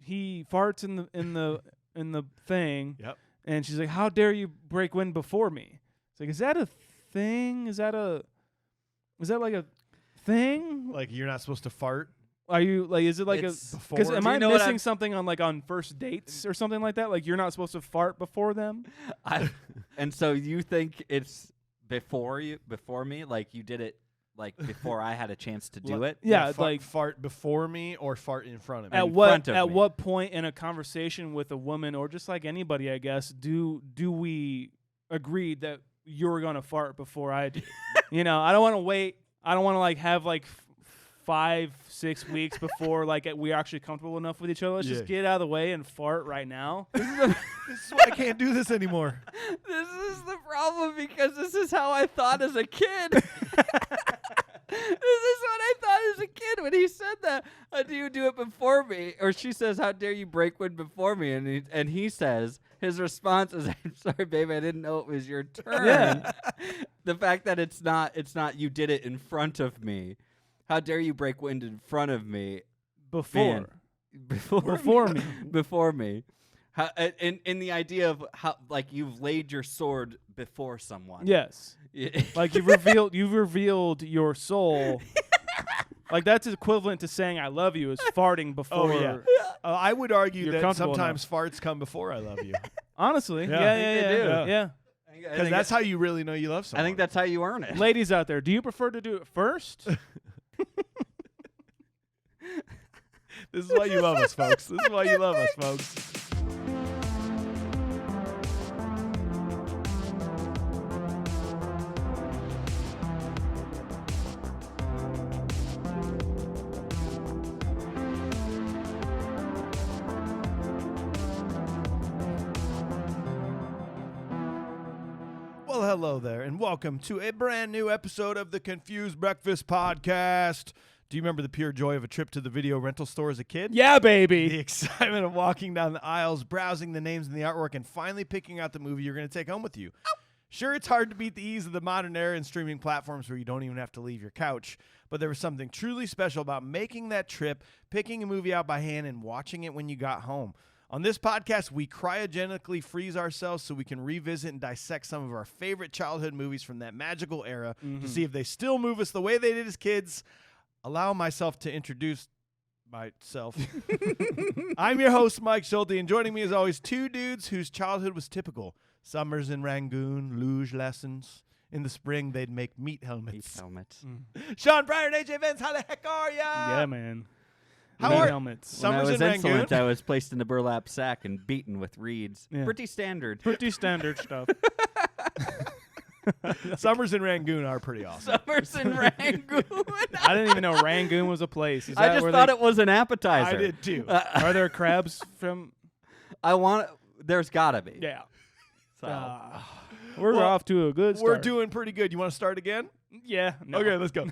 he farts in the thing. Yep. And she's like, "How dare you break wind before me?" It's like, is that a thing? Is that like a thing? Like you're not supposed to fart. Are you like? Is it like It's a? before. Because am Do you I know what missing something on first dates or something like that? Like you're not supposed to fart before them. And so you think it's before me? Like you did it like before I had a chance to do it? Yeah, like fart before me or fart in front of me. At what point in a conversation with a woman or just like anybody, I guess, do we agree that you're gonna fart before I do? I don't want to wait. I don't want to like have like 5-6 weeks before like we're actually comfortable enough with each other. Let's just get out of the way and fart right now. This is why I can't do this anymore. This is the problem because this is how I thought as a kid. This is what I thought as a kid when he said that. How do you do it before me? Or she says, "How dare you break wind before me?" And he says, his response is, "I'm sorry, baby, I didn't know it was your turn." Yeah. The fact that it's not you did it in front of me. How dare you break wind in front of me? Before me. Before me. How, in the idea of how like you've laid your sword before someone. Yes. Like you've revealed your soul. Like that's equivalent to saying "I love you" is farting before. Oh yeah. I would argue that sometimes enough. farts come before "I love you." Honestly, Yeah. yeah. Because that's how you really know you love someone. I think that's how you earn it. Ladies out there, do you prefer to do it first? This is why you love us, folks. This is why you love us, folks. Well, hello there, and welcome to a brand new episode of the Confused Breakfast Podcast. Do you remember the pure joy of a trip to the video rental store as a kid? Yeah, baby. The excitement of walking down the aisles, browsing the names and the artwork, and finally picking out the movie you're going to take home with you. Sure, it's hard to beat the ease of the modern era and streaming platforms where you don't even have to leave your couch, but there was something truly special about making that trip, picking a movie out by hand, and watching it when you got home. On this podcast, we cryogenically freeze ourselves so we can revisit and dissect some of our favorite childhood movies from that magical era to see if they still move us the way they did as kids. Allow myself to introduce myself. I'm your host, Mike Schulte, and joining me as always, two dudes whose childhood was typical. Summers in Rangoon, luge lessons. In the spring, they'd make meat helmets. Shaun Pryor and AJ Vance, how the heck are ya? Yeah, man. How are helmets? When I Summers was in Rangoon? insolent, I was placed in a burlap sack and beaten with reeds. Yeah. Pretty standard. Pretty standard stuff. Summers in Rangoon are pretty awesome. Summers in Rangoon. I didn't even know Rangoon was a place. Is I that just where thought it was an appetizer. I did too. Are there crabs from? There's gotta be. Yeah. So. We're off to a good start. We're doing pretty good. You want to start again? Yeah. No. Okay, let's go.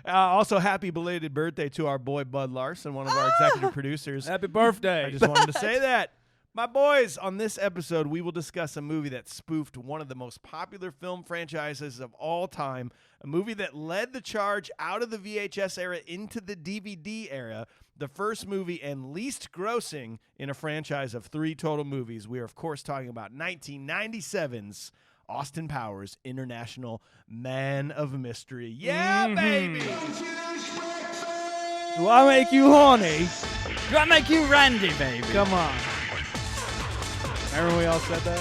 Also, happy belated birthday to our boy Bud Larsen, one of our executive producers. Happy birthday. I just wanted to say that. My boys, on this episode, we will discuss a movie that spoofed one of the most popular film franchises of all time, a movie that led the charge out of the VHS era into the DVD era, the first movie and least grossing in a franchise of 3 total movies. We are, of course, talking about 1997's Austin Powers International Man of Mystery. Yeah, baby! Do I make you horny? Do I make you Randy, baby? Come on. Remember we all said that?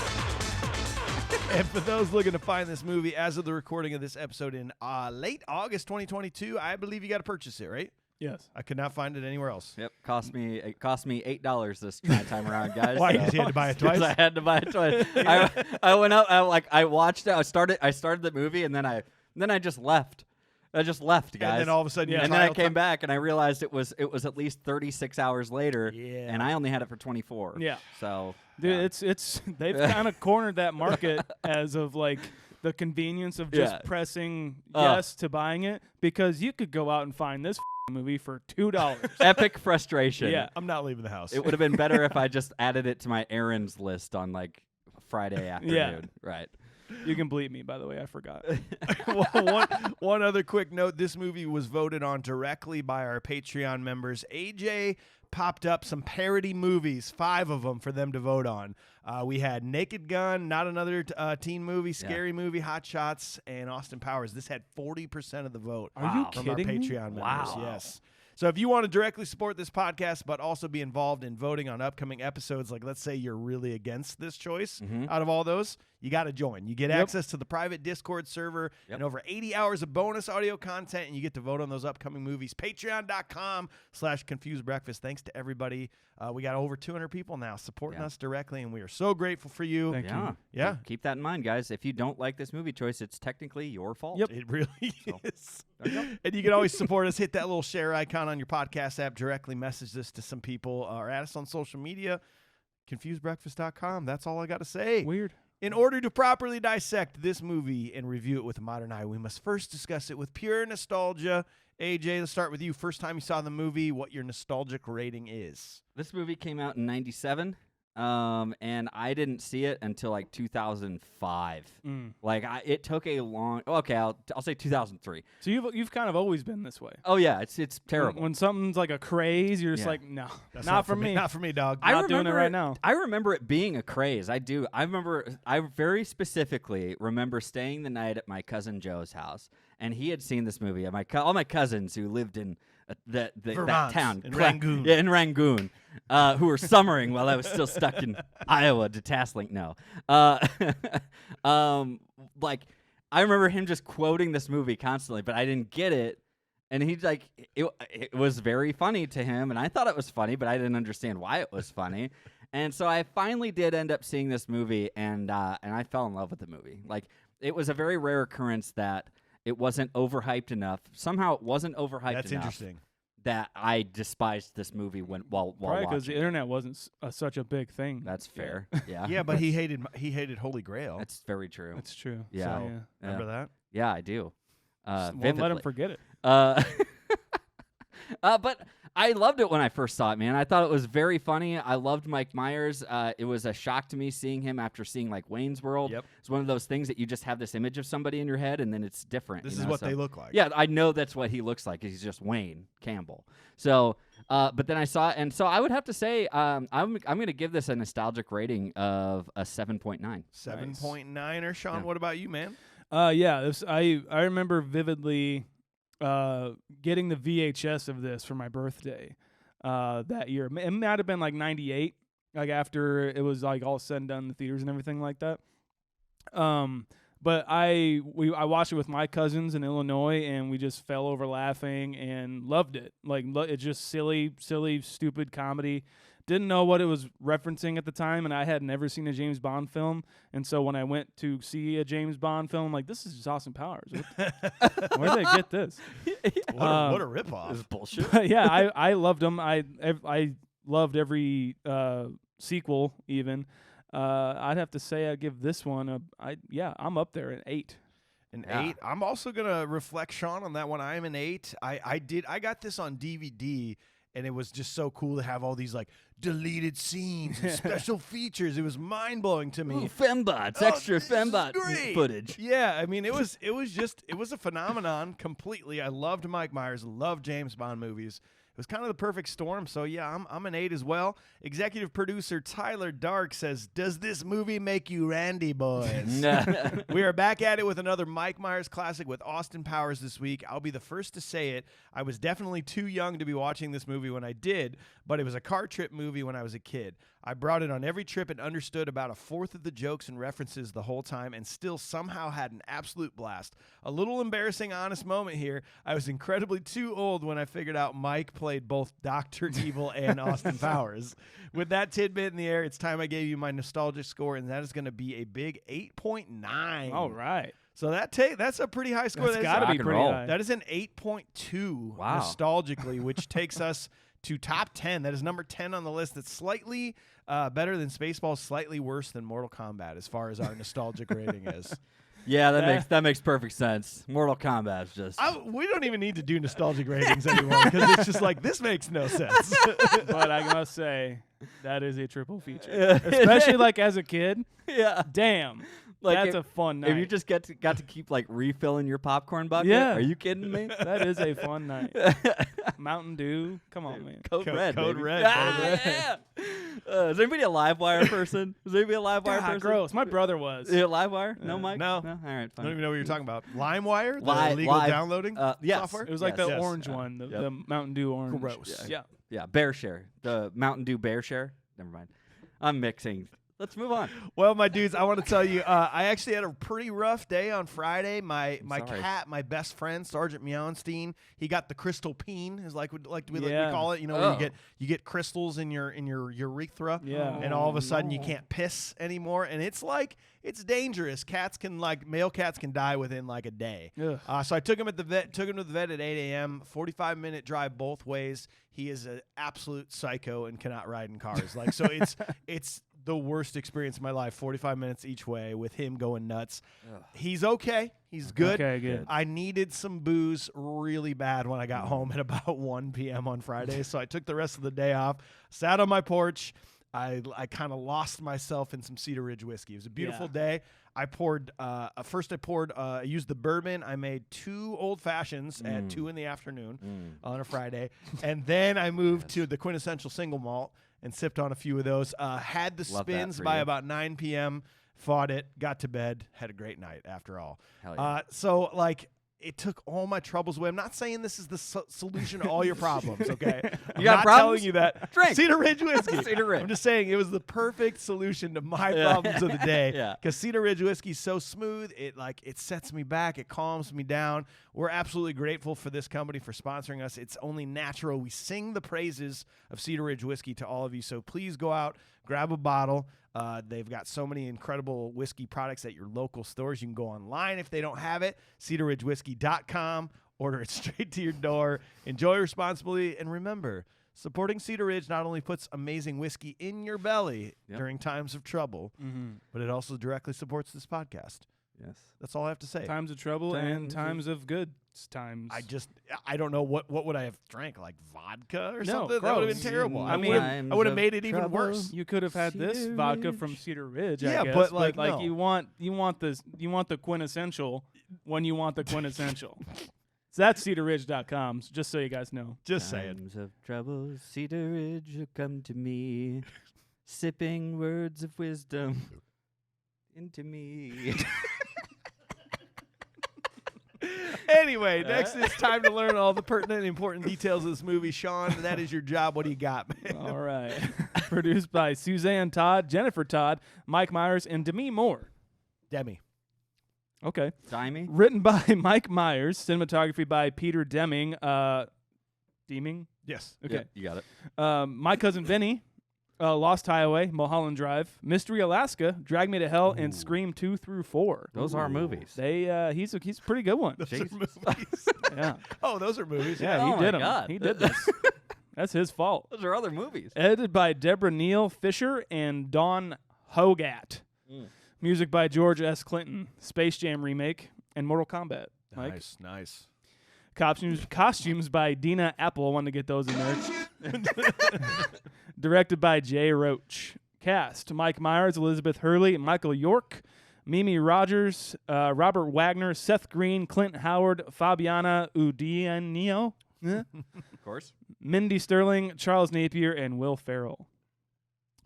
And for those looking to find this movie, as of the recording of this episode in late August 2022, I believe you got to purchase it, right? Yes. I could not find it anywhere else. Yep, it cost me $8 this time around, guys. Why? So. Because you had to buy it twice? I had to buy it twice. I went up. I watched it. I started the movie, and then I just left. I just left, guys. And then all of a sudden, and then I came back, and I realized it was at least 36 hours later, and I only had it for 24. Yeah. So, dude, it's they've kind of cornered that market as of like the convenience of just pressing yes to buying it, because you could go out and find this movie for $2. Epic frustration. Yeah. I'm not leaving the house. It would have been better if I just added it to my errands list on like Friday afternoon. Yeah. Right. You can bleep me, by the way. I forgot. One other quick note. This movie was voted on directly by our Patreon members. AJ popped up some parody movies, 5 of them for them to vote on. We had Naked Gun, Not Another Teen Movie, Scary Movie, Hot Shots, and Austin Powers. This had 40% of the vote. Are you from kidding our me? Patreon members. Wow. Yes. So if you want to directly support this podcast but also be involved in voting on upcoming episodes, like let's say you're really against this choice out of all those, you got to join. You get access to the private Discord server and over 80 hours of bonus audio content, and you get to vote on those upcoming movies. Patreon.com/ConfusedBreakfast. Thanks to everybody. We got over 200 people now supporting us directly, and we are so grateful for you. Thank you. Yeah. Keep that in mind, guys. If you don't like this movie choice, it's technically your fault. Yep. It really is. There you go. And you can always support us. Hit that little share icon on your podcast app. Directly message this to some people or add us on social media. ConfusedBreakfast.com. That's all I got to say. Weird. In order to properly dissect this movie and review it with a modern eye, we must first discuss it with pure nostalgia. AJ, let's start with you. First time you saw the movie, what your nostalgic rating is. This movie came out in 97, and I didn't see it until like 2005. Like it took a long. Okay, I'll say 2003. So you've kind of always been this way. Oh yeah, it's terrible. When something's like a craze, you're just like, no, That's not for me. Not for me, dog. Not doing it right now. I remember it being a craze. I do. I very specifically remember staying the night at my cousin Joe's house, and he had seen this movie. All my cousins who lived in that town, in Rangoon. Yeah, in Rangoon, who were summering while I was still stuck in Iowa, detasseling. No, like I remember him just quoting this movie constantly, but I didn't get it. And he's like, it was very funny to him, and I thought it was funny, but I didn't understand why it was funny. And so I finally did end up seeing this movie, and I fell in love with the movie. Like, it was a very rare occurrence that it wasn't overhyped enough. Somehow it wasn't overhyped That's enough interesting. that I despised this movie while Probably because watching. the internet wasn't such a big thing. That's fair. Yeah. Yeah, but he hated Holy Grail. That's very true. That's true. Yeah. So, Remember that? Yeah, I do. Won't let Vividly. him forget it. But I loved it when I first saw it, man. I thought it was very funny. I loved Mike Myers. It was a shock to me seeing him after seeing like Wayne's World. Yep. It's one of those things that you just have this image of somebody in your head, and then it's different. This you is know? what So- they look like. Yeah, I know that's what he looks like. He's just Wayne Campbell. So, but then I saw it, and so I would have to say I'm going to give this a nostalgic rating of a 7.9. 7.9er. Shaun, Yeah. what about you, man? Yeah, I remember vividly getting the VHS of this for my birthday that year. It might have been like 98, like after it was like all said and done in the theaters and everything like that. But I watched it with my cousins in Illinois, and we just fell over laughing and loved it. Like it's just silly, stupid comedy. Didn't know what it was referencing at the time, and I had never seen a James Bond film. And so when I went to see a James Bond film, I'm like, this is just Austin Powers. Where did I get this? What a ripoff. This is bullshit. But yeah, I loved them. I loved every sequel even. I'd have to say I'd give this one I'm up there at 8. An Yeah. 8. I'm also gonna reflect Shaun on that one. I am an 8. I got this on DVD, and it was just so cool to have all these like deleted scenes and special features. It was mind blowing to me. Ooh, fembots, Oh, extra this is fembot great. footage. Yeah, I mean it was a phenomenon completely. I loved Mike Myers, loved James Bond movies. It was kind of the perfect storm. So yeah, I'm an 8 as well. Executive producer Tyler Dark says, "Does this movie make you randy, boys?" We are back at it with another Mike Myers classic with Austin Powers this week. I'll be the first to say it. I was definitely too young to be watching this movie when I did, but it was a car trip movie when I was a kid. I brought it on every trip and understood about a fourth of the jokes and references the whole time, and still somehow had an absolute blast. A little embarrassing, honest moment here. I was incredibly too old when I figured out Mike played both Dr. Evil and Austin Powers. With that tidbit in the air, it's time I gave you my nostalgic score, and that is going to be a big 8.9. All right. So that's a pretty high score. That's got to rock be and pretty roll. high. That is an 8.2 Wow. nostalgically, which takes us to top 10. That is number 10 on the list. That's slightly better than Spaceballs, slightly worse than Mortal Kombat as far as our nostalgic rating is. Yeah, that makes perfect sense. Mortal Kombat's just We don't even need to do nostalgic ratings anymore because it's just like, this makes no sense. But I must say, that is a triple feature. Especially like as a kid. yeah. Damn. Like That's a fun night. if you just got to keep like refilling your popcorn bucket. Yeah. Are you kidding me? That is a fun night. Mountain Dew. Come on, man. Code Red. Code baby. Red, Yeah. Is anybody a Livewire person? Is anybody a Livewire God, person? gross. My brother was. Is it Livewire? No, Mike? No. All right, I fine. don't even know what you're talking about. LimeWire, the Live- illegal live- downloading yes. software. It was like Yes. the Yes. orange one, the Yep. Mountain Dew orange. Gross. Yeah. Yeah, Bear Share. The Mountain Dew Bear Share. Never mind. I'm mixing. Let's move on. Well, my dudes, I want to tell you, I actually had a pretty rough day on Friday. My sorry. cat, my best friend, Sergeant Meowenstein, he got the crystal peen, is like we Yeah. call it. You know, where you get crystals in your urethra, Yeah. and all of a sudden you can't piss anymore, and it's dangerous. Male cats can die within like a day. Ugh. So I took him to the vet at 8 a.m. 45-minute drive both ways. He is an absolute psycho and cannot ride in cars. Like so, it's the worst experience of my life. 45 minutes each way with him going nuts. Ugh. He's okay. He's good. Okay, good. I needed some booze really bad when I got home at about 1 p.m. on Friday, so I took the rest of the day off, sat on my porch. I kind of lost myself in some Cedar Ridge whiskey. It was a beautiful day. I used the bourbon. I made 2 old fashions at 2 in the afternoon on a Friday. And then I moved to the quintessential single malt and sipped on a few of those. Had the Love that spins for by you. about 9 p.m., fought it, got to bed, had a great night after all. Hell yeah. So, like, it took all my troubles away. I'm not saying this is the solution to all your problems, okay? I'm got not problems? telling you that. Drink. Cedar Ridge whiskey. Cedar Ridge. I'm just saying it was the perfect solution to my problems of the day. Yeah. Because Cedar Ridge whiskey is so smooth, it sets me back, it calms me down. We're absolutely grateful for this company for sponsoring us. It's only natural. We sing the praises of Cedar Ridge whiskey to all of you. So please go out, grab a bottle. They've got so many incredible whiskey products at your local stores. You can go online if they don't have it, cedarridgewhiskey.com. Order it straight to your door. Enjoy responsibly. And remember, supporting Cedar Ridge not only puts amazing whiskey in your belly during times of trouble, but it also directly supports this podcast. Yes. That's all I have to say. Times of trouble and times of good times. I don't know what would I have drank, like vodka or No, something. That would have been gross. terrible. I I mean, would have made it even trouble. worse. You could have had this Cedar vodka Ridge. from Cedar Ridge, Yeah, I guess. but, like, no. you want the quintessential when you want the quintessential. So that's cedarridge.com, just so you guys know. Just saying. Times of trouble, Cedar Ridge, you come to me, sipping words of wisdom into me. Anyway, next it's time to learn all the pertinent and important details of this movie. Shaun, that is your job. What do you got, man? All right. Produced by Suzanne Todd, Jennifer Todd, Mike Myers, and Demi Moore. Demi. Okay. Dimey? Written by Mike Myers, cinematography by Peter Deming. Deming? Yes. Okay. Yep, you got it. My Cousin Vinny, Lost Highway, Mulholland Drive, Mystery Alaska, Drag Me to Hell, and Scream 2 through 4. Those are movies. He's a pretty good one. Those are Jesus. movies. Yeah. Oh, those are movies. Yeah, Oh he my did them. God. He did this. That's his fault. Those are other movies. Edited by Deborah Neal Fisher and Dawn Hogat. Music by George S. Clinton. Space Jam remake and Mortal Kombat. Mike. Nice. Costumes by Dina Apple. I wanted to get those in there. Directed by Jay Roach. Cast: Mike Myers, Elizabeth Hurley, Michael York, Mimi Rogers, Robert Wagner, Seth Green, Clint Howard, Fabiana Udianio, Of course. Mindy Sterling, Charles Napier, and Will Ferrell.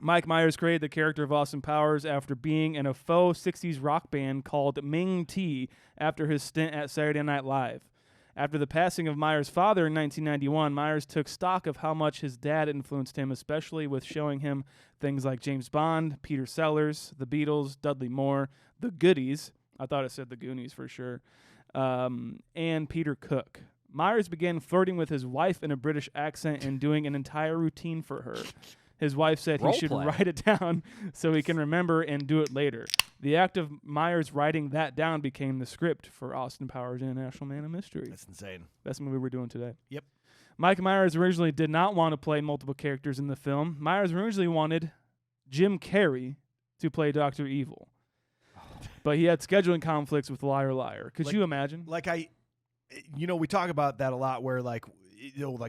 Mike Myers created the character of Austin Powers after being in a faux 60s rock band called Ming T after his stint at Saturday Night Live. After the passing of Myers' father in 1991, Myers took stock of how much his dad influenced him, especially with showing him things like James Bond, Peter Sellers, The Beatles, Dudley Moore, The Goodies — I thought it said The Goonies for sure — and Peter Cook. Myers began flirting with his wife in a British accent and doing an entire routine for her. His wife said he should Roleplay. write it down so he can remember and do it later. The act of Myers writing that down became the script for Austin Powers International Man of Mystery. That's insane. That's the movie we're doing today. Yep. Mike Myers originally did not want to play multiple characters in the film. Myers originally wanted Jim Carrey to play Dr. Evil. But he had scheduling conflicts with Liar Liar. Could you imagine? We talk about that a lot where like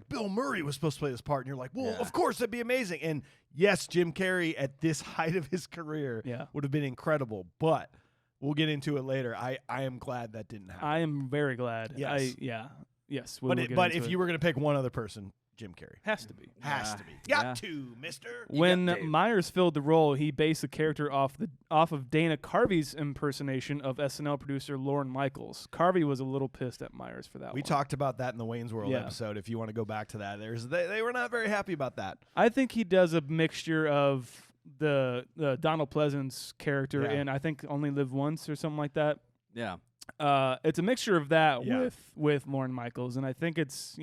Bill Murray was supposed to play this part and you're like, well, of course that'd be amazing. And yes, Jim Carrey at this height of his career would have been incredible. But We'll get into it later. I am glad that didn't happen. I am very glad. Yes. Yes. But if you were going to pick one other person, Jim Carrey. Has to be. Has to be. Yeah. Got to, mister. When Myers filled the role, he based the character off of Dana Carvey's impersonation of SNL producer Lorne Michaels. Carvey was a little pissed at Myers for that We one. talked about that in the Wayne's World episode. If you want to go back to that, they were not very happy about that. I think he does a mixture of the Donald Pleasance character and I think Only Live Once or something like that. Yeah. It's a mixture of that with Lorne Michaels, and I think it's,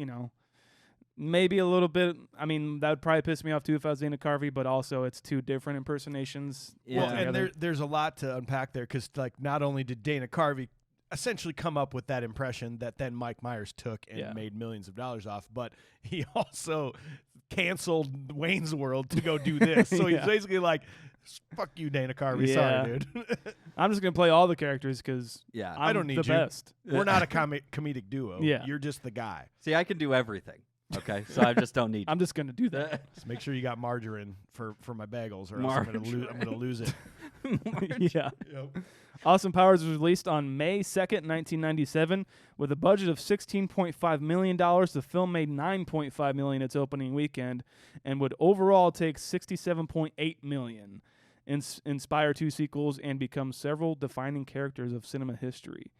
maybe a little bit. I mean, that would probably piss me off too if I was Dana Carvey, but also it's two different impersonations. Yeah. Well, and there's a lot to unpack there because, like, not only did Dana Carvey essentially come up with that impression that then Mike Myers took and made millions of dollars off, but he also canceled Wayne's World to go do this. So he's basically like, fuck you, Dana Carvey. Sorry, dude. I'm just going to play all the characters because I don't need the best. We're not a comedic duo. Yeah. You're just the guy. See, I can do everything. Okay, so I just don't need. I'm just going to do that. Just make sure you got margarine for my bagels, or else I'm going to lose it. Yeah. Yep. Austin Powers was released on May 2nd, 1997, with a budget of $16.5 million. The film made $9.5 million its opening weekend, and would overall take $67.8 million, inspire 2 sequels, and become several defining characters of cinema history.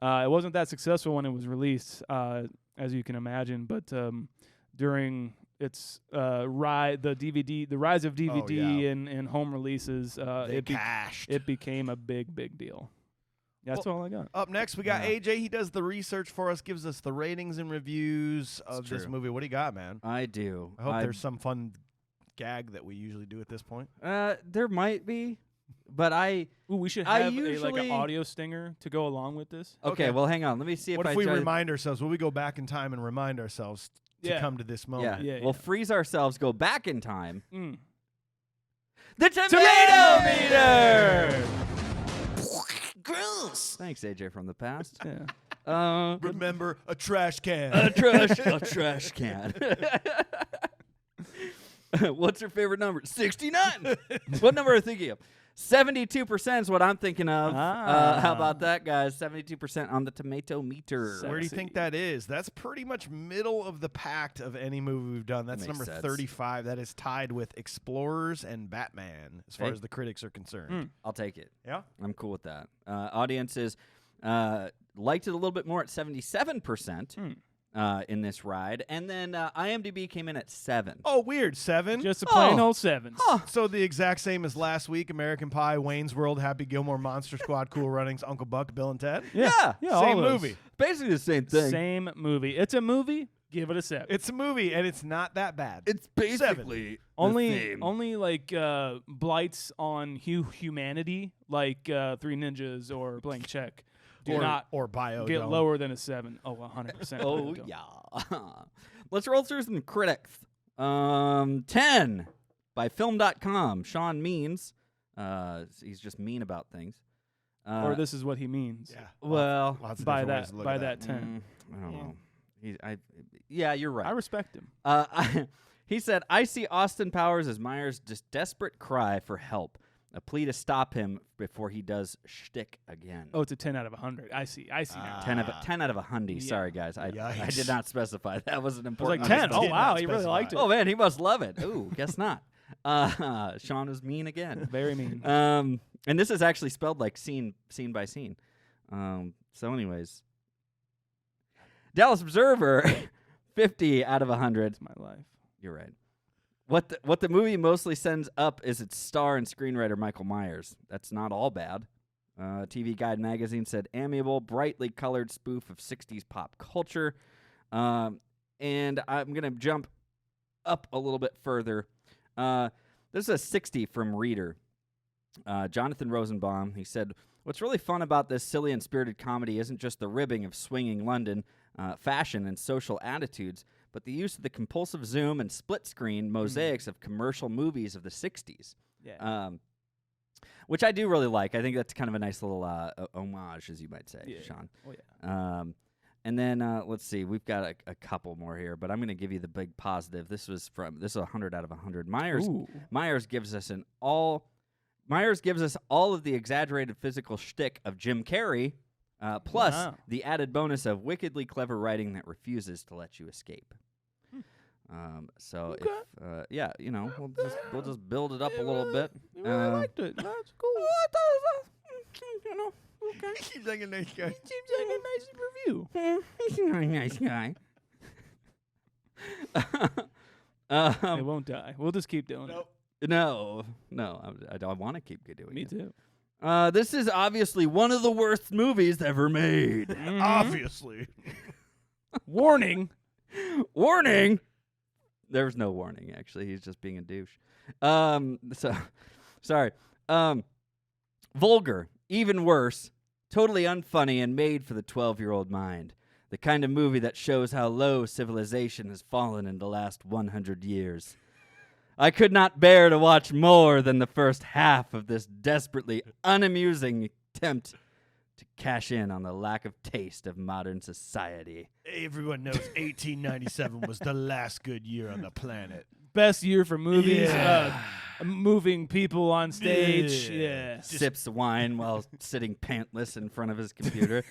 It wasn't that successful when it was released, as you can imagine, but during its the rise of DVD and home releases, it became a big deal. That's all I got. Up next, we got AJ. He does the research for us, gives us the ratings and reviews of this movie. What do you got, man? I do. I hope there's some fun gag that we usually do at this point. There might be. But we should have an audio stinger to go along with this. Okay, well, hang on. Let me see what if we remind ourselves? Will we go back in time and remind ourselves to come to this moment? Yeah. We'll freeze ourselves, go back in time. The tomato meter! Gross! Thanks, AJ from the past. Remember, a trash can. A trash can. What's your favorite number? 69. What number are you thinking of? 72% is what I'm thinking of. How about that, guys? 72% on the tomato meter. Where do you think that is? That's pretty much middle of the pack of any movie we've done. That's number 35. That is tied with Explorers and Batman, as far as the critics are concerned. I'll take it. Yeah? I'm cool with that. Audiences liked it a little bit more at 77%. In this ride, and then IMDb came in at 7. Oh, weird, 7? Just a plain old 7. So the exact same as last week: American Pie, Wayne's World, Happy Gilmore, Monster Squad, Cool Runnings, Uncle Buck, Bill and Ted. Yeah, same movie. Basically the same thing. Same movie. It's a movie. Give it a 7. It's a movie, and it's not that bad. It's basically only like blights on humanity, like 3 Ninjas or Blank Check. Or bio get lower than a 7. Oh, 100%. Oh, yeah. Let's roll through some critics. 10 by Film.com. Shaun means. He's just mean about things. Or this is what he means. Yeah. Well, lots of by different ways to look at that 10. I don't know. Yeah, you're right. I respect him. He said, I see Austin Powers as Myers' desperate cry for help. A plea to stop him before he does shtick again. Oh, it's a 10 out of 100. I see now. 10 out of 100. Yeah. Sorry, guys. I did not specify. That was an I was important. like 10. Oh, wow. He really liked it. Oh, man. He must love it. Ooh, guess not. Shaun is mean again. Very mean. And this is actually spelled like scene by scene. So anyways. Dallas Observer, 50 out of 100. It's my life. You're right. What the movie mostly sends up is its star and screenwriter Michael Myers. That's not all bad. TV Guide magazine said amiable, brightly colored spoof of 60s pop culture. And I'm going to jump up a little bit further. This is a 60 from Reader. Jonathan Rosenbaum, he said, what's really fun about this silly and spirited comedy isn't just the ribbing of swinging London, fashion, and social attitudes, but the use of the compulsive zoom and split-screen mosaics of commercial movies of the 60s. Yeah. Which I do really like. I think that's kind of a nice little homage, as you might say, Shaun. Oh, yeah. And then, let's see. We've got a couple more here, but I'm going to give you the big positive. This is 100 out of 100. Myers gives us an all Myers gives us all of the exaggerated physical shtick of Jim Carrey, plus Wow. the added bonus of wickedly clever writing that refuses to let you escape. So, Okay. if, yeah, you know, we'll just build it up a little bit. I liked it. That's cool. I thought it was, you know, okay. He seems like a nice guy. Seems like a nice review. He's a very nice guy. It won't die. We'll just keep doing Nope. No, I don't want to keep doing it. Me it. too. This is obviously one of the worst movies ever made. Obviously. Warning. Warning! There's no warning, actually. He's just being a douche. Sorry. Vulgar, even worse, totally unfunny and made for the 12-year-old mind. The kind of movie that shows how low civilization has fallen in the last 100 years. I could not bear to watch more than the first half of this desperately unamusing attempt to cash in on the lack of taste of modern society. Everyone knows 1897 was the last good year on the planet. Best year for movies. Yeah. Moving people on stage. Yeah. Sips wine while sitting pantless in front of his computer.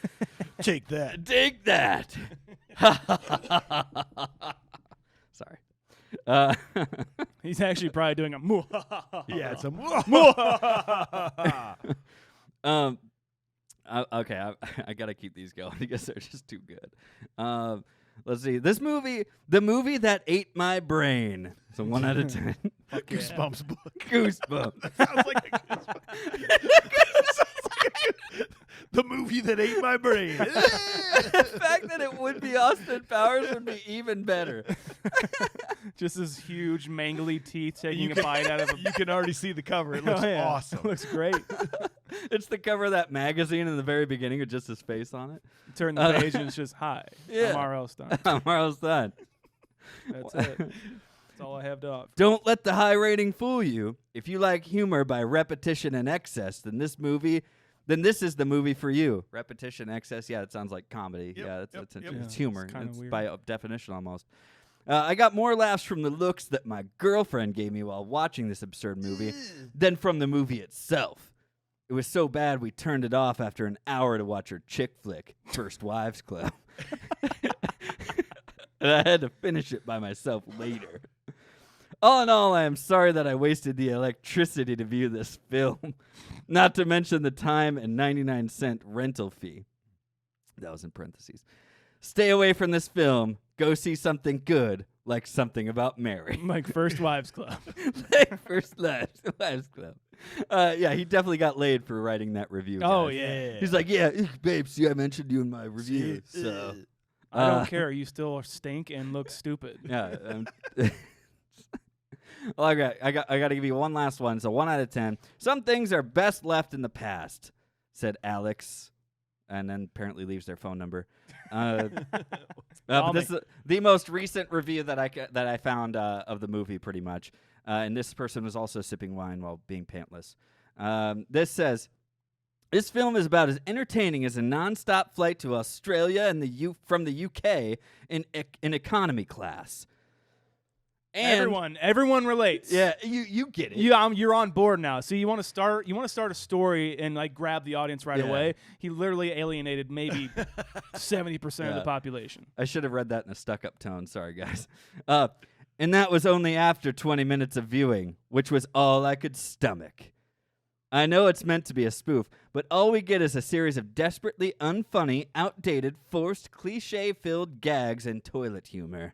Take that. Take that. Sorry. He's actually probably doing a Yeah, it's a. Okay, I gotta keep these going because they're just too good. Let's see. This movie, the movie that ate my brain. So 1 out of 10. Goosebumps book. Goosebumps. Sounds like a Goosebumps. The movie that ate my brain. The fact that it would be Austin Powers would be even better. Just his huge mangly teeth taking a bite out of a. You can already see the cover. It looks awesome. It looks great. It's the cover of that magazine in the very beginning with just his face on it. Turn the page and it's just, hi, Yeah. I'm R.L. Stein. I'm Marl Stein. That's it. That's all I have to offer. Don't let the high rating fool you. If you like humor by repetition and excess, then this is the movie for you. Repetition, excess, yeah, it sounds like comedy. Yep, Yeah, yep. it's Yeah, humor. it's kinda It's weird. by definition almost. I got more laughs from the looks that my girlfriend gave me while watching this absurd movie than from the movie itself. It was so bad we turned it off after an hour to watch her chick flick, First Wives Club. And I had to finish it by myself later. All in all, I am sorry that I wasted the electricity to view this film, not to mention the time and 99-cent rental fee. That was in parentheses. Stay away from this film. Go see something good, like Something About Mary. Like First Wives Club. Like First Wives Club. Yeah, he definitely got laid for writing that review. Oh, guys. yeah. He's like, yeah, babe, see, I mentioned you in my review. So, I don't care. You still stink and look stupid. yeah. Well, I got to give you one last one. So 1 out of 10. Some things are best left in the past, said Alex, and then apparently leaves their phone number. But this is the most recent review that I found of the movie, pretty much. And this person was also sipping wine while being pantless. This says, this film is about as entertaining as a non-stop flight to Australia and from the UK in economy class. And everyone relates. yeah, you get it. You're on board now. So you want to start a story and like grab the audience right away. He literally alienated maybe 70% of the population. I should have read that in a stuck-up tone. Sorry, guys. And that was only after 20 minutes of viewing, which was all I could stomach. I know it's meant to be a spoof, but all we get is a series of desperately unfunny, outdated, forced, cliche-filled gags and toilet humor.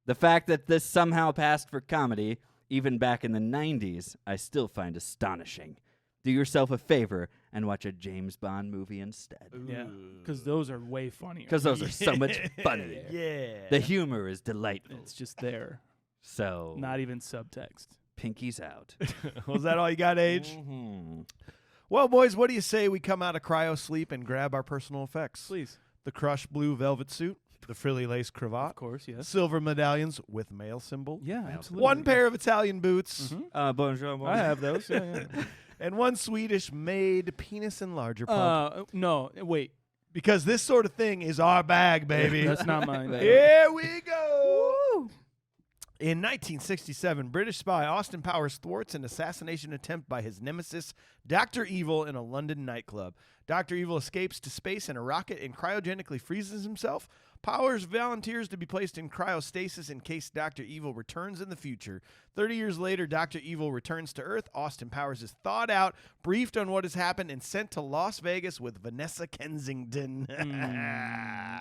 The fact that this somehow passed for comedy, even back in the 90s, I still find astonishing. Do yourself a favor and watch a James Bond movie instead. Yeah, because those are way funnier. Because those are so much funnier. Yeah. The humor is delightful. It's just there, So, not even subtext. pinkies out. Was that all you got, Age? Well, boys, what do you say we come out of cryo sleep and grab our personal effects? Please. The crushed blue velvet suit, the frilly lace cravat, Of course, yes. silver medallions with male symbol, Yeah, absolutely. one pair of Italian boots, Bonjour, bonjour. I have those. Yeah, and one Swedish-made penis enlarger pump. No, wait. Because this sort of thing is our bag, baby. That's not mine. Here we go. In 1967, British spy Austin Powers thwarts an assassination attempt by his nemesis, Dr. Evil, in a London nightclub. Dr. Evil escapes to space in a rocket and cryogenically freezes himself. Powers volunteers to be placed in cryostasis in case Dr. Evil returns in the future. 30 years later, Dr. Evil returns to Earth. Austin Powers is thawed out, briefed on what has happened, and sent to Las Vegas with Vanessa Kensington.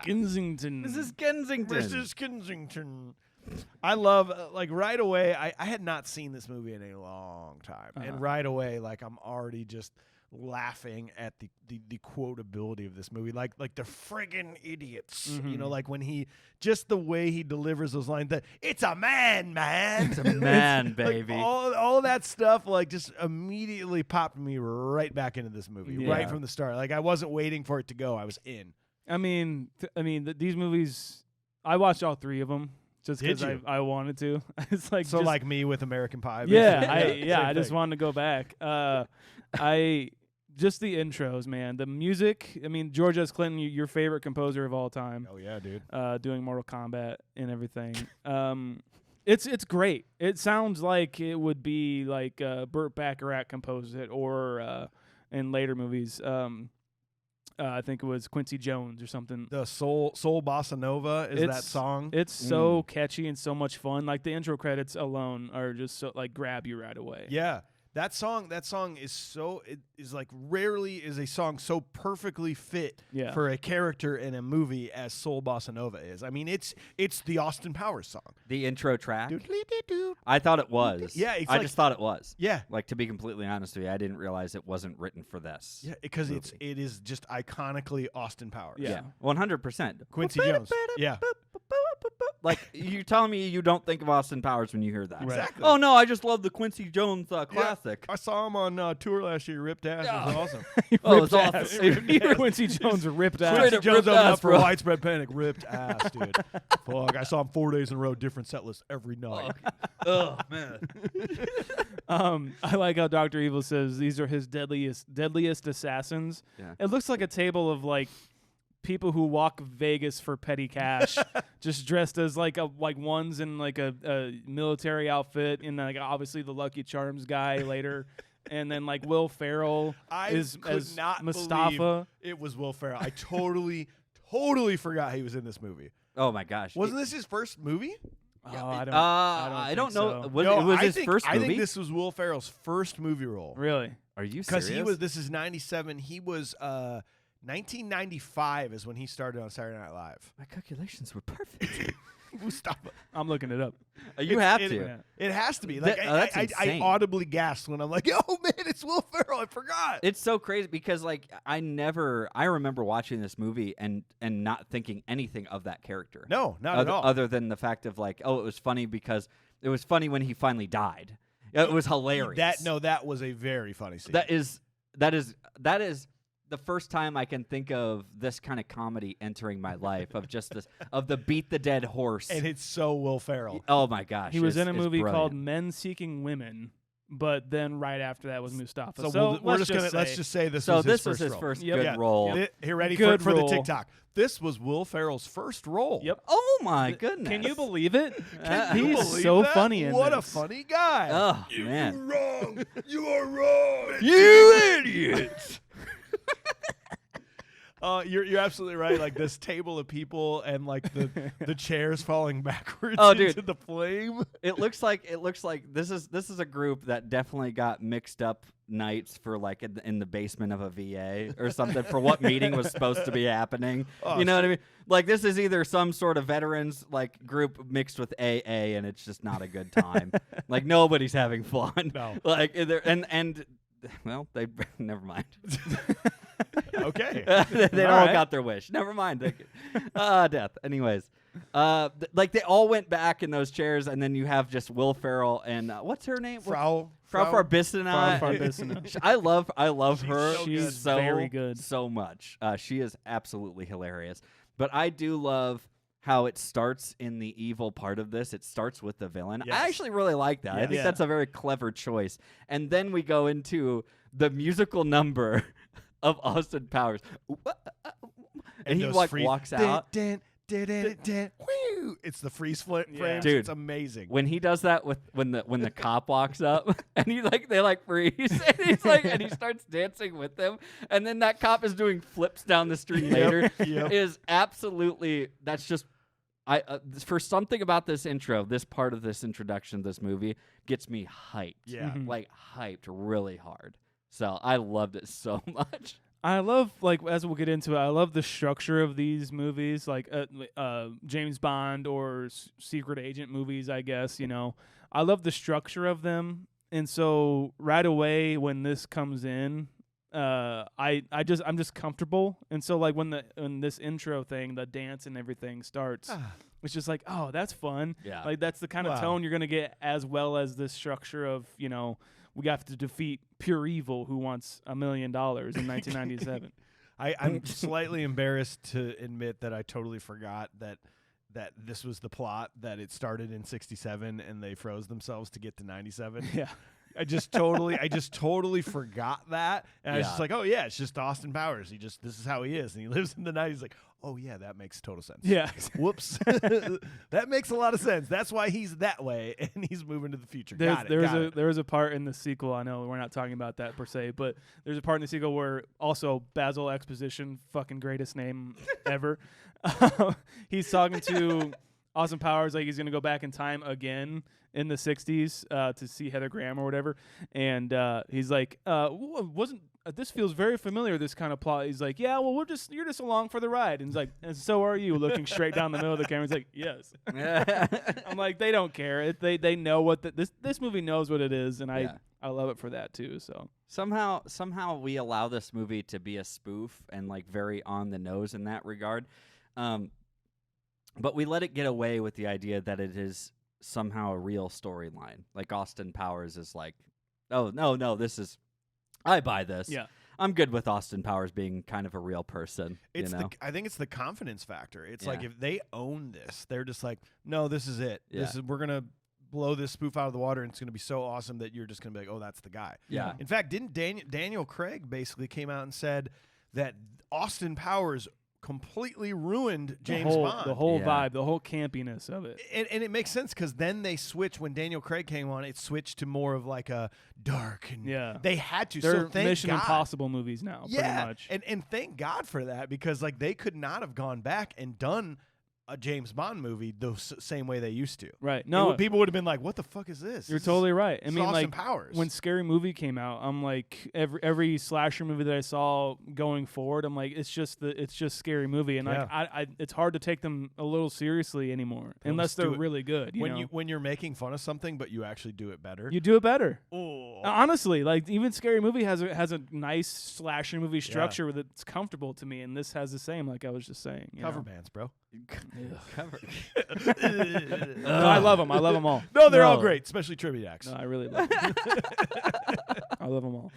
Kensington. Mrs. Kensington. Mrs. Kensington. I love, right away, I had not seen this movie in a long time. And right away, I'm already just laughing at the quotability of this movie. Like the friggin' idiots. Mm-hmm. When he, just the way he delivers those lines, that it's a man. It's a man, baby. All that stuff, just immediately popped me right back into this movie, right from the start. I wasn't waiting for it to go. I was in. I mean, these movies, I watched all 3 of them. Just because I wanted to. It's like so, like me with American Pie. Yeah, I just wanted to go back. Just the intros, man. The music. I mean, George S. Clinton, your favorite composer of all time. Oh yeah, dude. Doing Mortal Kombat and everything. It's great. It sounds like it would be like Burt Bacharach composed it, or in later movies. I think it was Quincy Jones or something. The Soul Bossa Nova is that song. It's so catchy and so much fun. Like the intro credits alone are just so grab you right away. Yeah. That song is rarely is a song so perfectly fit for a character in a movie as Soul Bossa Nova is. I mean, it's the Austin Powers song. The intro track. I thought it was. Yeah, I just thought it was. Yeah. To be completely honest with you, I didn't realize it wasn't written for this. Yeah, because it is just iconically Austin Powers. Yeah. 100%. Quincy Jones. Yeah. You're telling me you don't think of Austin Powers when you hear that. Right. Exactly. Oh, no, I just love the Quincy Jones classic. I saw him on tour last year. Ripped ass. It was awesome. Oh, it's awesome. Quincy Jones ripped ass. Quincy Jones opened up for Widespread Panic. Ripped ass, dude. Fuck. I saw him 4 days in a row, different set lists every night. Oh, man. I like how Dr. Evil says these are his deadliest assassins. Yeah. It looks like a table of people who walk Vegas for petty cash, just dressed as one's in a military outfit, and obviously the Lucky Charms guy later, and then Will Ferrell as Mustafa. It was Will Ferrell. I totally forgot he was in this movie. Oh my gosh! Wasn't this his first movie? Oh, I don't know. So. It was his first movie? I think this was Will Ferrell's first movie role. Really? Are you serious? Because this is 97. He was 1995 is when he started on Saturday Night Live. My calculations were perfect. Mustafa. I'm looking it up. You have to. It has to be. That's I insane. audibly gasped when I'm like, oh, man, it's Will Ferrell. I forgot. It's so crazy because, I remember watching this movie and not thinking anything of that character. No, not at all. Other than the fact of, it was funny because it was funny when he finally died. It was hilarious. That was a very funny scene. That is the first time I can think of this kind of comedy entering my life of just this of the beat the dead horse. And it's so Will Ferrell. Oh my gosh. He was in a movie brilliant. called Men Seeking Women, but then right after that was Mustafa. So let's just say this was his first his role. first good role. Here, ready Good for the role. TikTok. This was Will Ferrell's first role. Yep. Oh my goodness. Can you believe it? Can you He's believe so that? funny in What this. a funny guy. Oh man. You're wrong. You are wrong. You idiot. You're absolutely right. This table of people and the chairs falling backwards into the flame. It looks like this is a group that definitely got mixed up nights for in the basement of a VA or something for what meeting was supposed to be happening. Oh, you know what I mean? This is either some sort of veterans group mixed with AA and it's just not a good time. Nobody's having fun. No. Well, they never mind. Okay. They all got their wish. Never mind. Death. Anyways, they all went back in those chairs, and then you have just Will Ferrell and what's her name? Frau Farbissina. I love her. She's so very good. So much. She is absolutely hilarious. But I do love how it starts in the evil part of this. It starts with the villain. Yes. I actually really like that. Yes. I think that's a very clever choice. And then we go into the musical number of Austin Powers. And he walks out. It's the freeze frame. Yeah. Dude. It's amazing. When he does that with when the cop walks up and they freeze and he's like and he starts dancing with them and then that cop is doing flips down the street later is absolutely that's just for something about this intro, this part of this introduction of this movie gets me hyped. Yeah. Mhm. Like hyped really hard. So I loved it so much. I love, like, as we'll get into it, I love the structure of these movies, like James Bond or secret agent movies, I guess, you know. I love the structure of them. And so right away when this comes in, I'm just comfortable. And so, like, when this intro thing, the dance and everything starts, it's just like, oh, that's fun. Yeah. Like, that's the kind of tone you're going to get, as well as this structure of, you know, we have to defeat pure evil who wants $1 million in 1997. I'm slightly embarrassed to admit that I totally forgot that this was the plot, that it started in 67 and they froze themselves to get to 97. Yeah. I just totally forgot that. And I was just like, oh yeah, it's just Austin Powers. This is how he is. And he lives in the night. He's like, oh yeah, that makes total sense. Yeah. Whoops. That makes a lot of sense. That's why he's that way and he's moving to the future. There was a part in the sequel, I know we're not talking about that per se, but there's a part in the sequel where also Basil Exposition, fucking greatest name ever. He's talking to Austin Powers like he's going to go back in time again in the 60s to see Heather Graham or whatever. And he's like, this feels very familiar, this kind of plot. He's like, yeah, well, you're just along for the ride. And he's like, and so are you, looking straight down the middle of the camera. He's like, yes. I'm like, they don't care. They know what this movie knows what it is. And I love it for that too. So Somehow we allow this movie to be a spoof and like very on the nose in that regard. But we let it get away with the idea that it is somehow a real storyline. Like Austin Powers is like, oh, no, this is, I buy this. Yeah. I'm good with Austin Powers being kind of a real person. I think it's the confidence factor. It's like if they own this, they're just like, no, this is it. Yeah. We're going to blow this spoof out of the water and it's going to be so awesome that you're just going to be like, oh, that's the guy. Yeah. In fact, didn't Daniel Craig basically came out and said that Austin Powers completely ruined James Bond. The whole vibe, the whole campiness of it. And it makes sense because then they switched, when Daniel Craig came on, it switched to more of like a dark. And they had to. They're so thank Mission God. Impossible movies now, pretty much. And thank God for that, because like they could not have gone back and done a James Bond movie the same way they used to. Right. No, people would have been like, what the fuck is this? You're totally right. I This mean, is Austin like Powers. when Scary Movie came out, I'm like every slasher movie that I saw going forward, I'm like, it's just Scary Movie, and like I it's hard to take them a little seriously anymore unless they're really good. When you're making fun of something, but you actually do it better. You do it better. Oh. Honestly, like even Scary Movie has a nice slasher movie structure with it's comfortable to me, and this has the same. Like I was just saying, Cover bands, bro. Cover. No, I love them. I love them all. No, they're all great, especially tribute acts. No, I really love them. I love them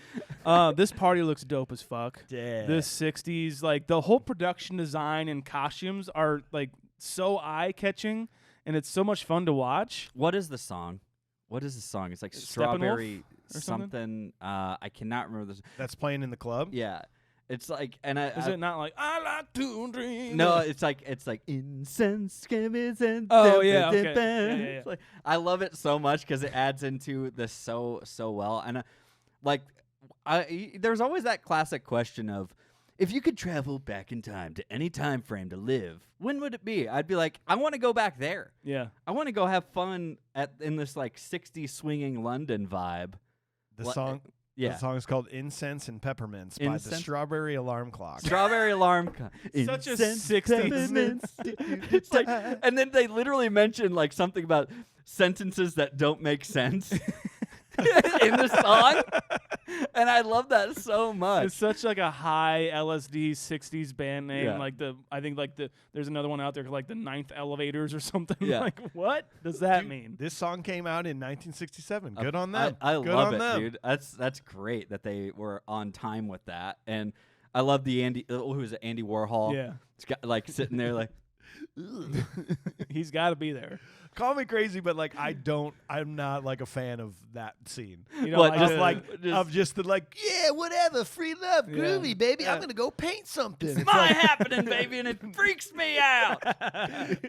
all. This party looks dope as fuck. Yeah. This 60s, like the whole production design and costumes are like so eye-catching, and it's so much fun to watch. What is the song? It's like Strawberry or something. I cannot remember this. That's playing in the club? Yeah. It's like, Is it not like I like to dream? No, it's like incense, and oh yeah, okay. Yeah. It's like, I love it so much because it adds into this so well, and there's always that classic question of, if you could travel back in time to any time frame to live, when would it be? I'd be like, I want to go back there. Yeah, I want to go have fun in this like 60s swinging London vibe. The song. Yeah. The song is called Incense and Peppermints by the Strawberry Alarm Clock. Strawberry Alarm Clock. Such a 60s. It's like, and then they literally mention like something about sentences that don't make sense in the song. And I love that so much. It's such like a high LSD 60s band name. Yeah. Like there's another one out there like the Ninth Elevators or something. Yeah. Like what does that mean? This song came out in 1967. Good on them. I Good love on it, them. dude. That's great that they were on time with that. And I love the who is it, Andy Warhol? Yeah. It's got like sitting there like, He's got to be there. Call me crazy, but like I'm not like a fan of that scene. You know, What, Yeah, whatever, free love, groovy, baby. I'm gonna go paint something. It's my happening, baby, and it freaks me out.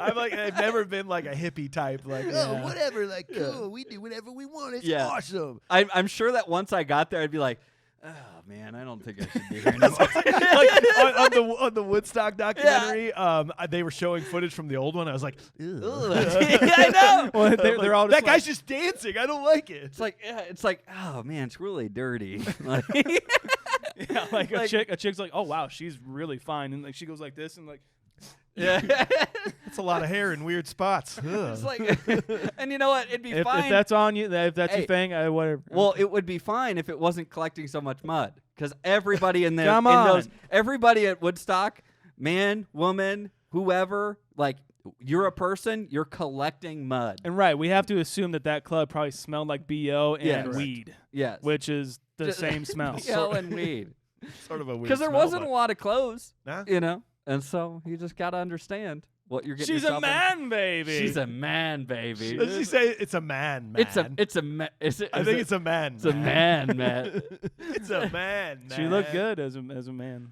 I've never been like a hippie type, like whatever, like cool, we do whatever we want. It's awesome. I'm sure that once I got there, I'd be like, oh man, I don't think I should be here anymore. on the Woodstock documentary, they were showing footage from the old one. I was like, ew. I know. Well, they're all just that guy's just dancing. I don't like it. It's like, oh man, it's really dirty. Like, like a chick's like, oh wow, she's really fine, and like she goes like this, and like, yeah, it's a lot of hair in weird spots. it's like, and you know what? It'd be fine if that's on you, if that's your thing, whatever. Well, it would be fine if it wasn't collecting so much mud, because everybody in there, Come on. everybody at Woodstock, man, woman, whoever, like, you're a person, you're collecting mud. And right, we have to assume that club probably smelled like BO and Yes. weed. Yes. Which is the same smell. BO and weed. Sort of a weird. Because there smell, wasn't but- a lot of clothes, Nah. you know, and so you just got to understand what you're getting She's a yourself in. man, baby. She's a man, baby. Does she say it's a man? I think it's a man. It's a man. It's a man, man. It's a man. She looked good as a man.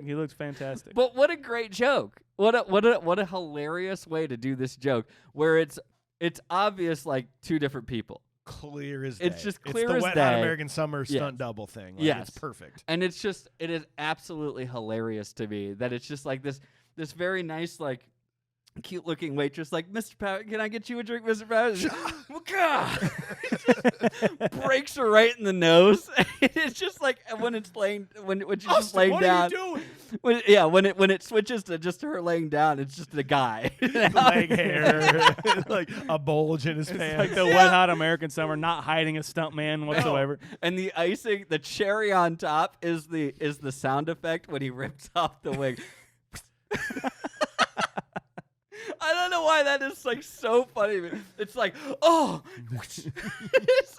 He looked fantastic. But what a great joke! What a hilarious way to do this joke, where it's obvious like two different people, Clear as day. It's just clear it's the as Wet Hot day. American Summer stunt Yes. double thing. Like, Yes. It's perfect. and it is absolutely hilarious to me that it's just like this very nice like cute looking waitress like, Mr. Powers, can I get you a drink, Mr. Powers? Well, God. Breaks her right in the nose. It's just like when it's laying when she's just laying what down. are you doing? When it switches to just her laying down, it's just a guy. Leg hair, like a bulge in his It's pants. like the Wet Hot American Summer, not hiding a stunt man whatsoever. And the icing, the cherry on top is the sound effect when he rips off the wig. I don't know why that is like so funny. It's like, oh,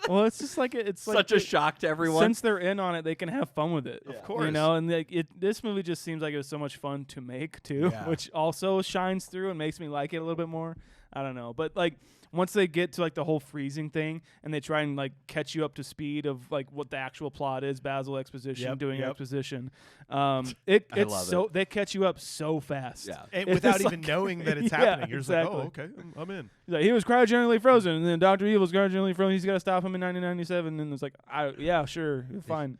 Well, it's just like it's like such a shock to everyone. Since they're in on it, they can have fun with it. Of course. You know, and like this movie just seems like it was so much fun to make too, Yeah. which also shines through and makes me like it a little bit more. I don't know, but like once they get to like the whole freezing thing and they try and like catch you up to speed of like what the actual plot is, Basil exposition doing exposition, they catch you up so fast. Yeah. And It's without just even like- knowing that it's Yeah, happening. You're just exactly. like, oh, okay, I'm in. He's like, he was cryogenically frozen, and then Dr. Evil's cryogenically frozen. He's got to stop him in 1997, and it's like, yeah, sure, fine.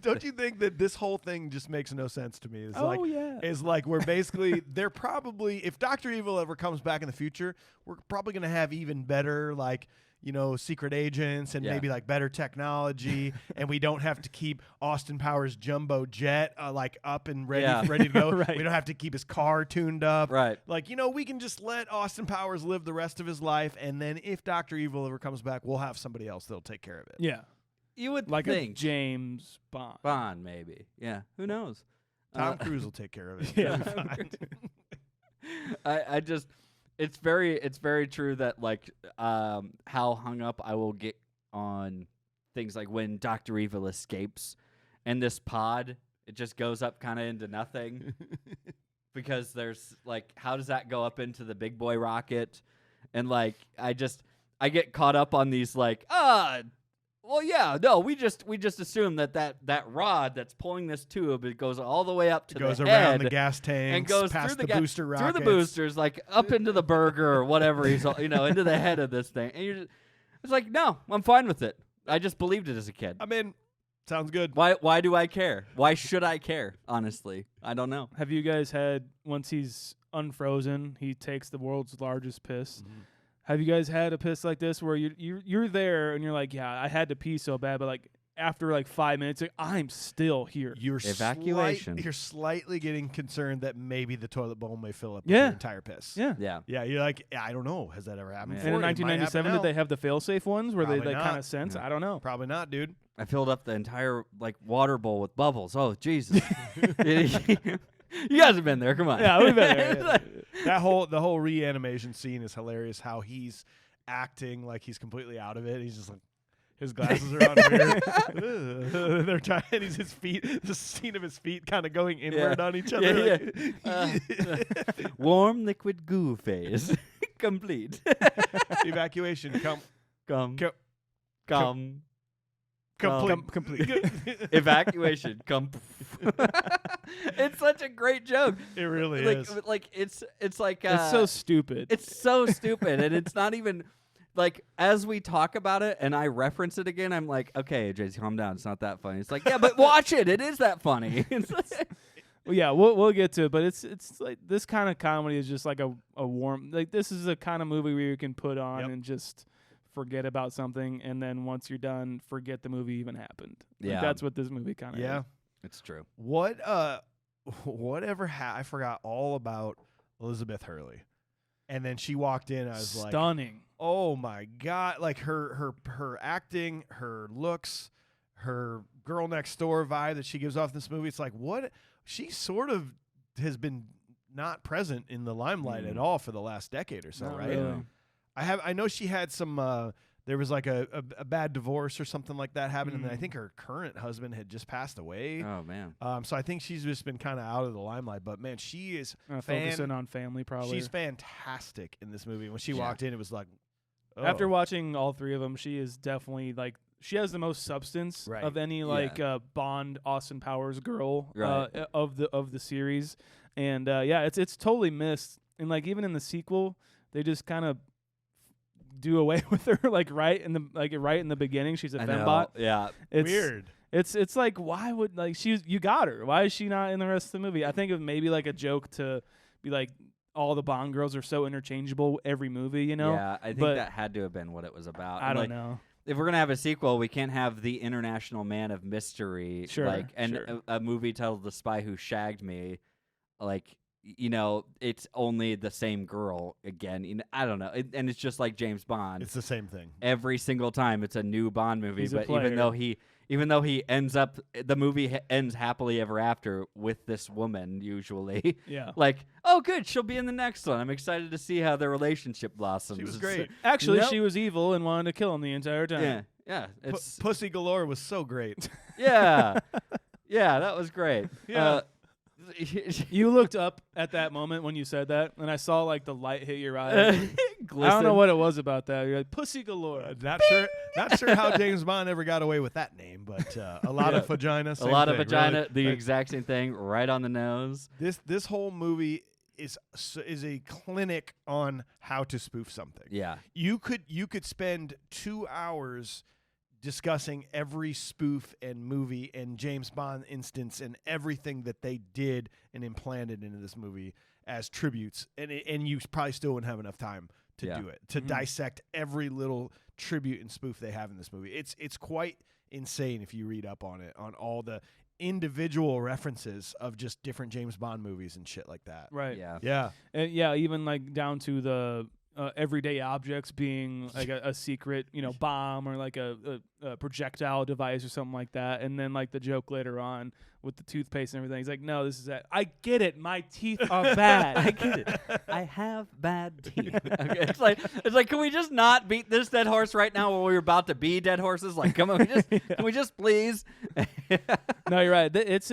Don't you think that this whole thing just makes no sense to me? It's Oh, like, yeah. Is like we're basically they're probably, if Dr. Evil ever comes back in the future, we're probably gonna have even better like, you know, secret agents and maybe like better technology, and we don't have to keep Austin Powers' jumbo jet like up and ready to go. Right. We don't have to keep his car tuned up. Right. Like, you know, we can just let Austin Powers live the rest of his life, and then if Dr. Evil ever comes back, we'll have somebody else that'll take care of it. Yeah, You would like think a James Bond. Bond, maybe. Yeah. Who knows? Tom Cruise will take care of it. Yeah. It'll be fine. I just it's very true that like how hung up I will get on things like when Dr. Evil escapes and this pod, it just goes up kind of into nothing because there's like, how does that go up into the big boy rocket? And like I get caught up on these like, well, yeah, no, we just assume that rod that's pulling this tube, it goes all the way up to goes the around head the gas tanks, and goes past through the booster rockets. through the boosters, like up into the burger or whatever he's, into the head of this thing. And it's like, no, I'm fine with it. I just believed it as a kid. I mean, sounds good. Why do I care? Why should I care? Honestly, I don't know. Have you guys had, once he's unfrozen, he takes the world's largest piss? Mm-hmm. Have you guys had a piss like this where you're there and you're like, yeah, I had to pee so bad, but like after like 5 minutes, like, I'm still here. You're Evacuation. You're slightly getting concerned that maybe the toilet bowl may fill up with Yeah. your entire piss. Yeah. Yeah. Yeah, you're like, I don't know. Has that ever happened Yeah. before? And in It might happen 1997, did now. they have the fail-safe ones where Probably they not. kind of sense? No. I don't know. Probably not, dude. I filled up the entire like water bowl with bubbles. Oh Jesus! You guys have been there. Come on. Yeah, we've been there. The whole reanimation scene is hilarious. How he's acting like he's completely out of it. He's just like, His glasses are on weird. They're trying. His feet. The scene of his feet kind of going inward on each other. Warm liquid goo phase complete. Evacuation. Complete. Complete. Evacuation. It's such a great joke. It really like, is. Like it's like it's so stupid. It's so stupid, and it's not even. Like, as we talk about it and I reference it again, I'm like, okay, JC, calm down. It's not that funny. It's like, yeah, but watch it. It is that funny. Well, yeah, we'll get to it, but it's like this kind of comedy is just like a warm, like this is a kind of movie where you can put on and just forget about something, and then once you're done, forget the movie even happened. Like, Yeah. that's what this movie kind of is. It's true. Whatever I forgot all about Elizabeth Hurley. And then she walked in, I was like, stunning. Oh my God. Like her acting, her looks, her girl next door vibe that she gives off in this movie. It's like, what? She sort of has been not present in the limelight at all for the last decade or so, Not right? really. I know she had some there was like a bad divorce or something like that happened, and then I think her current husband had just passed away. Oh man. So I think she's just been kind of out of the limelight. But man, she is Focusing on family, probably. she's fantastic in this movie. When she walked in, it was like, oh. After watching all three of them, she is definitely like she has the most substance of any like Bond Austin Powers girl of the series, and it's totally missed. And like even in the sequel, they just kind of do away with her right in the beginning. She's a fembot. Yeah, it's weird. It's like, why would you got her? Why is she not in the rest of the movie? I think it was maybe like a joke to be like all the Bond girls are so interchangeable every movie, you know? Yeah, I think that had to have been what it was about. I don't know. If we're gonna have a sequel, we can't have the international man of mystery, a movie titled "The Spy Who Shagged Me," it's only the same girl again. I don't know, and it's just like James Bond. It's the same thing every single time. It's a new Bond movie, He's but even though he ends up, the movie ends happily ever after with this woman usually. Yeah. Like, oh, good, she'll be in the next one. I'm excited to see how their relationship blossoms. She was great. Actually, she was evil and wanted to kill him the entire time. Yeah. Pussy Galore was so great. Yeah, that was great. Yeah. You looked up at that moment when you said that, and I saw like the light hit your eye. I don't know what it was about that. You're like, Pussy Galore. Not sure how James Bond ever got away with that name, but a lot of vagina. A lot of thing, vagina. really. The exact same thing, right on the nose. This whole movie is a clinic on how to spoof something. Yeah, you could spend 2 hours discussing every spoof and movie and James Bond instance and everything that they did and implanted into this movie as tributes, and you probably still wouldn't have enough time to do it, to dissect every little tribute and spoof they have in this movie. It's quite insane if you read up on it, on all the individual references of just different James Bond movies and shit like that. Right. Yeah. And even like down to the everyday objects being like a secret, bomb or like a projectile device or something like that. And then like the joke later on with the toothpaste and everything. He's like, no, this is that. I get it. My teeth are bad. I get it. I have bad teeth. Okay. It's like, can we just not beat this dead horse right now while we're about to be dead horses? Like, come on, can we just please? No, you're right. It's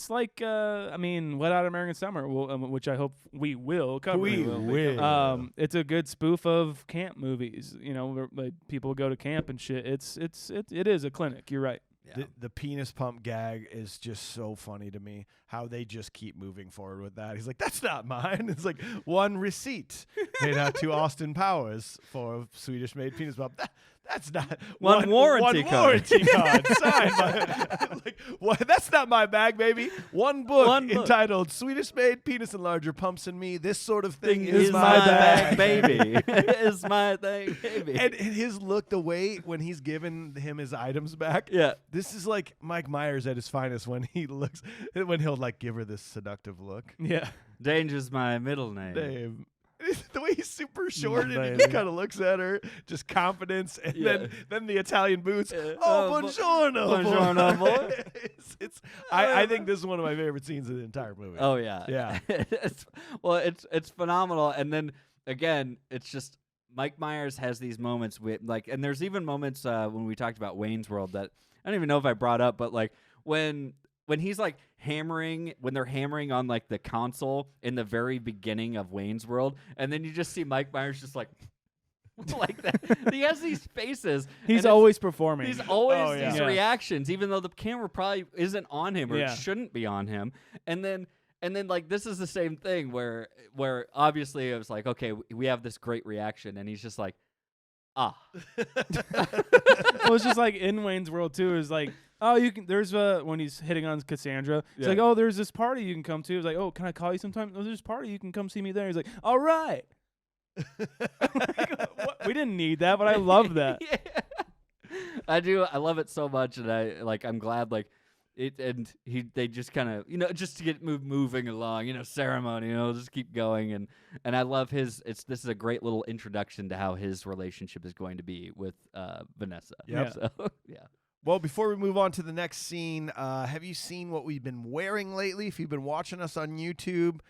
like Wet Hot American Summer, which I hope we will cover. We will. It's a good spoof of camp movies. Where, like, people go to camp and shit. It is a clinic. You're right. Yeah. The penis pump gag is just so funny to me, how they just keep moving forward with that. He's like, that's not mine. It's like one receipt made out to Austin Powers for a Swedish-made penis pump. That's not one warranty card signed by, like, what? That's not my bag, baby. One book entitled "Swedish-Made Penis Enlarger Pumps in Me." This sort of thing is my bag, baby. Is my thing, baby. And his look, the way when he's giving him his items back. Yeah, this is like Mike Myers at his finest when he'll like give her this seductive look. Yeah, Danger's my middle name. Dave. The way he's super short and he just kind of looks at her, just confidence, and then the Italian boots. Buongiorno, buongiorno, boy. I think this is one of my favorite scenes of the entire movie. Oh yeah. Yeah. It's phenomenal, and then again, it's just Mike Myers has these moments with and there's even moments when we talked about Wayne's World that I don't even know if I brought up, but like when he's like when they're hammering on like the console in the very beginning of Wayne's World, and then you just see Mike Myers just like like that. He has these faces. He's always performing. He's always yeah. these reactions, even though the camera probably isn't on him or Yeah. it shouldn't be on him. And then like this is the same thing where obviously it was like, okay, we have this great reaction, and he's just like, ah. Well, it's just like in Wayne's World too. Is like, oh, you can. There's when he's hitting on Cassandra. It's like, oh, there's this party you can come to. It's like, oh, can I call you sometime? Oh, there's this party you can come see me there. He's like, all right. Like, what? We didn't need that, but I love that. Yeah. I do. I love it so much, and I'm glad it, and they just kind of just to get moving along, ceremony, just keep going, and I love this is a great little introduction to how his relationship is going to be with Vanessa. Yep. So yeah. Well, before we move on to the next scene, have you seen what we've been wearing lately? If you've been watching us on YouTube,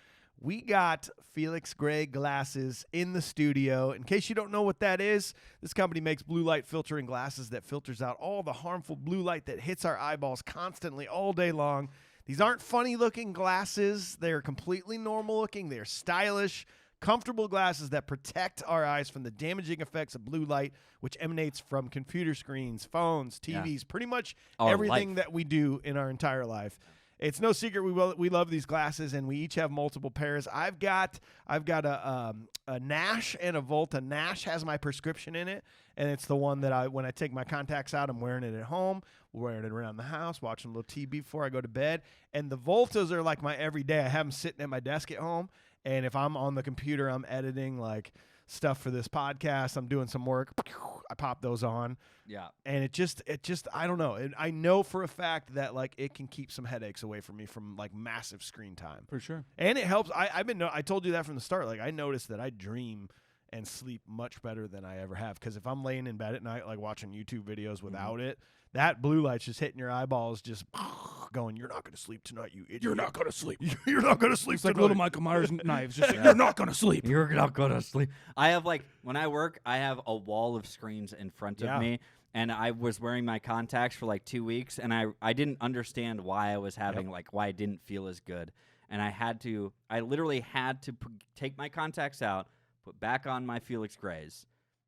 we got Felix Gray glasses in the studio. In case you don't know what that is, this company makes blue light filtering glasses that filters out all the harmful blue light that hits our eyeballs constantly all day long. These aren't funny-looking glasses. They're completely normal-looking. They're stylish, comfortable glasses that protect our eyes from the damaging effects of blue light, which emanates from computer screens, phones, TVs, pretty much everything that we do in our entire life. It's no secret we love these glasses, and we each have multiple pairs. I've got a Nash and a Volta. Nash has my prescription in it, and it's the one that when I take my contacts out, I'm wearing it at home, wearing it around the house, watching a little TV before I go to bed. And the Voltas are like my everyday. I have them sitting at my desk at home, and if I'm on the computer, I'm editing like stuff for this podcast, I'm doing some work, I pop those on. Yeah. And it just I don't know. I know for a fact that like it can keep some headaches away from me from like massive screen time. For sure. And it helps. I told you that from the start. Like I noticed that I dream and sleep much better than I ever have, because if I'm laying in bed at night like watching YouTube videos without it, that blue light's just hitting your eyeballs, just going, you're not going to sleep tonight, you idiot. You're not going to sleep. You're not going to sleep It's tonight. like little Michael Myers knives. Just you're not going to sleep. You're not going to sleep. I have when I work, I have a wall of screens in front of me. And I was wearing my contacts for 2 weeks, and I didn't understand why I was having why I didn't feel as good. And I literally had to take my contacts out, put back on my Felix Grays,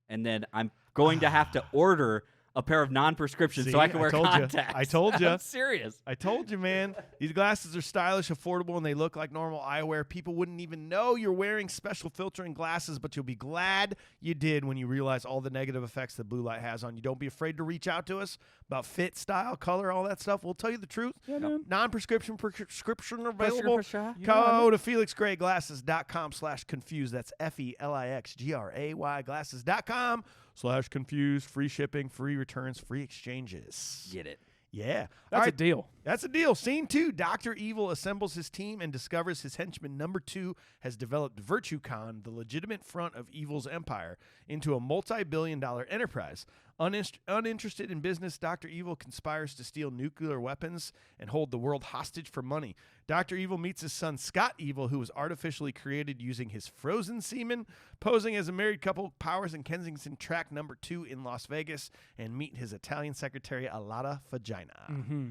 and then I'm going to have to order a pair of non-prescriptions so I can wear contacts. I told you. I'm serious. I told you, man. These glasses are stylish, affordable, and they look like normal eyewear. People wouldn't even know you're wearing special filtering glasses, but you'll be glad you did when you realize all the negative effects that blue light has on you. Don't be afraid to reach out to us about fit, style, color, all that stuff. We'll tell you the truth. Yeah, man. Non-prescription, prescription available. Sure. Go to FelixGrayGlasses.com/confused. That's FelixGray Glasses.com/confused. Free shipping, free returns, free exchanges. Get it. Yeah. That's a deal. That's a deal. Scene 2, Dr. Evil assembles his team and discovers his henchman number 2 has developed VirtueCon, the legitimate front of Evil's empire, into a multi-billion-dollar enterprise. Uninterested in business, Dr. Evil conspires to steal nuclear weapons and hold the world hostage for money. Dr. Evil meets his son, Scott Evil, who was artificially created using his frozen semen. Posing as a married couple, Powers and Kensington track number 2 in Las Vegas and meet his Italian secretary, Alada Vagina. Mm-hmm.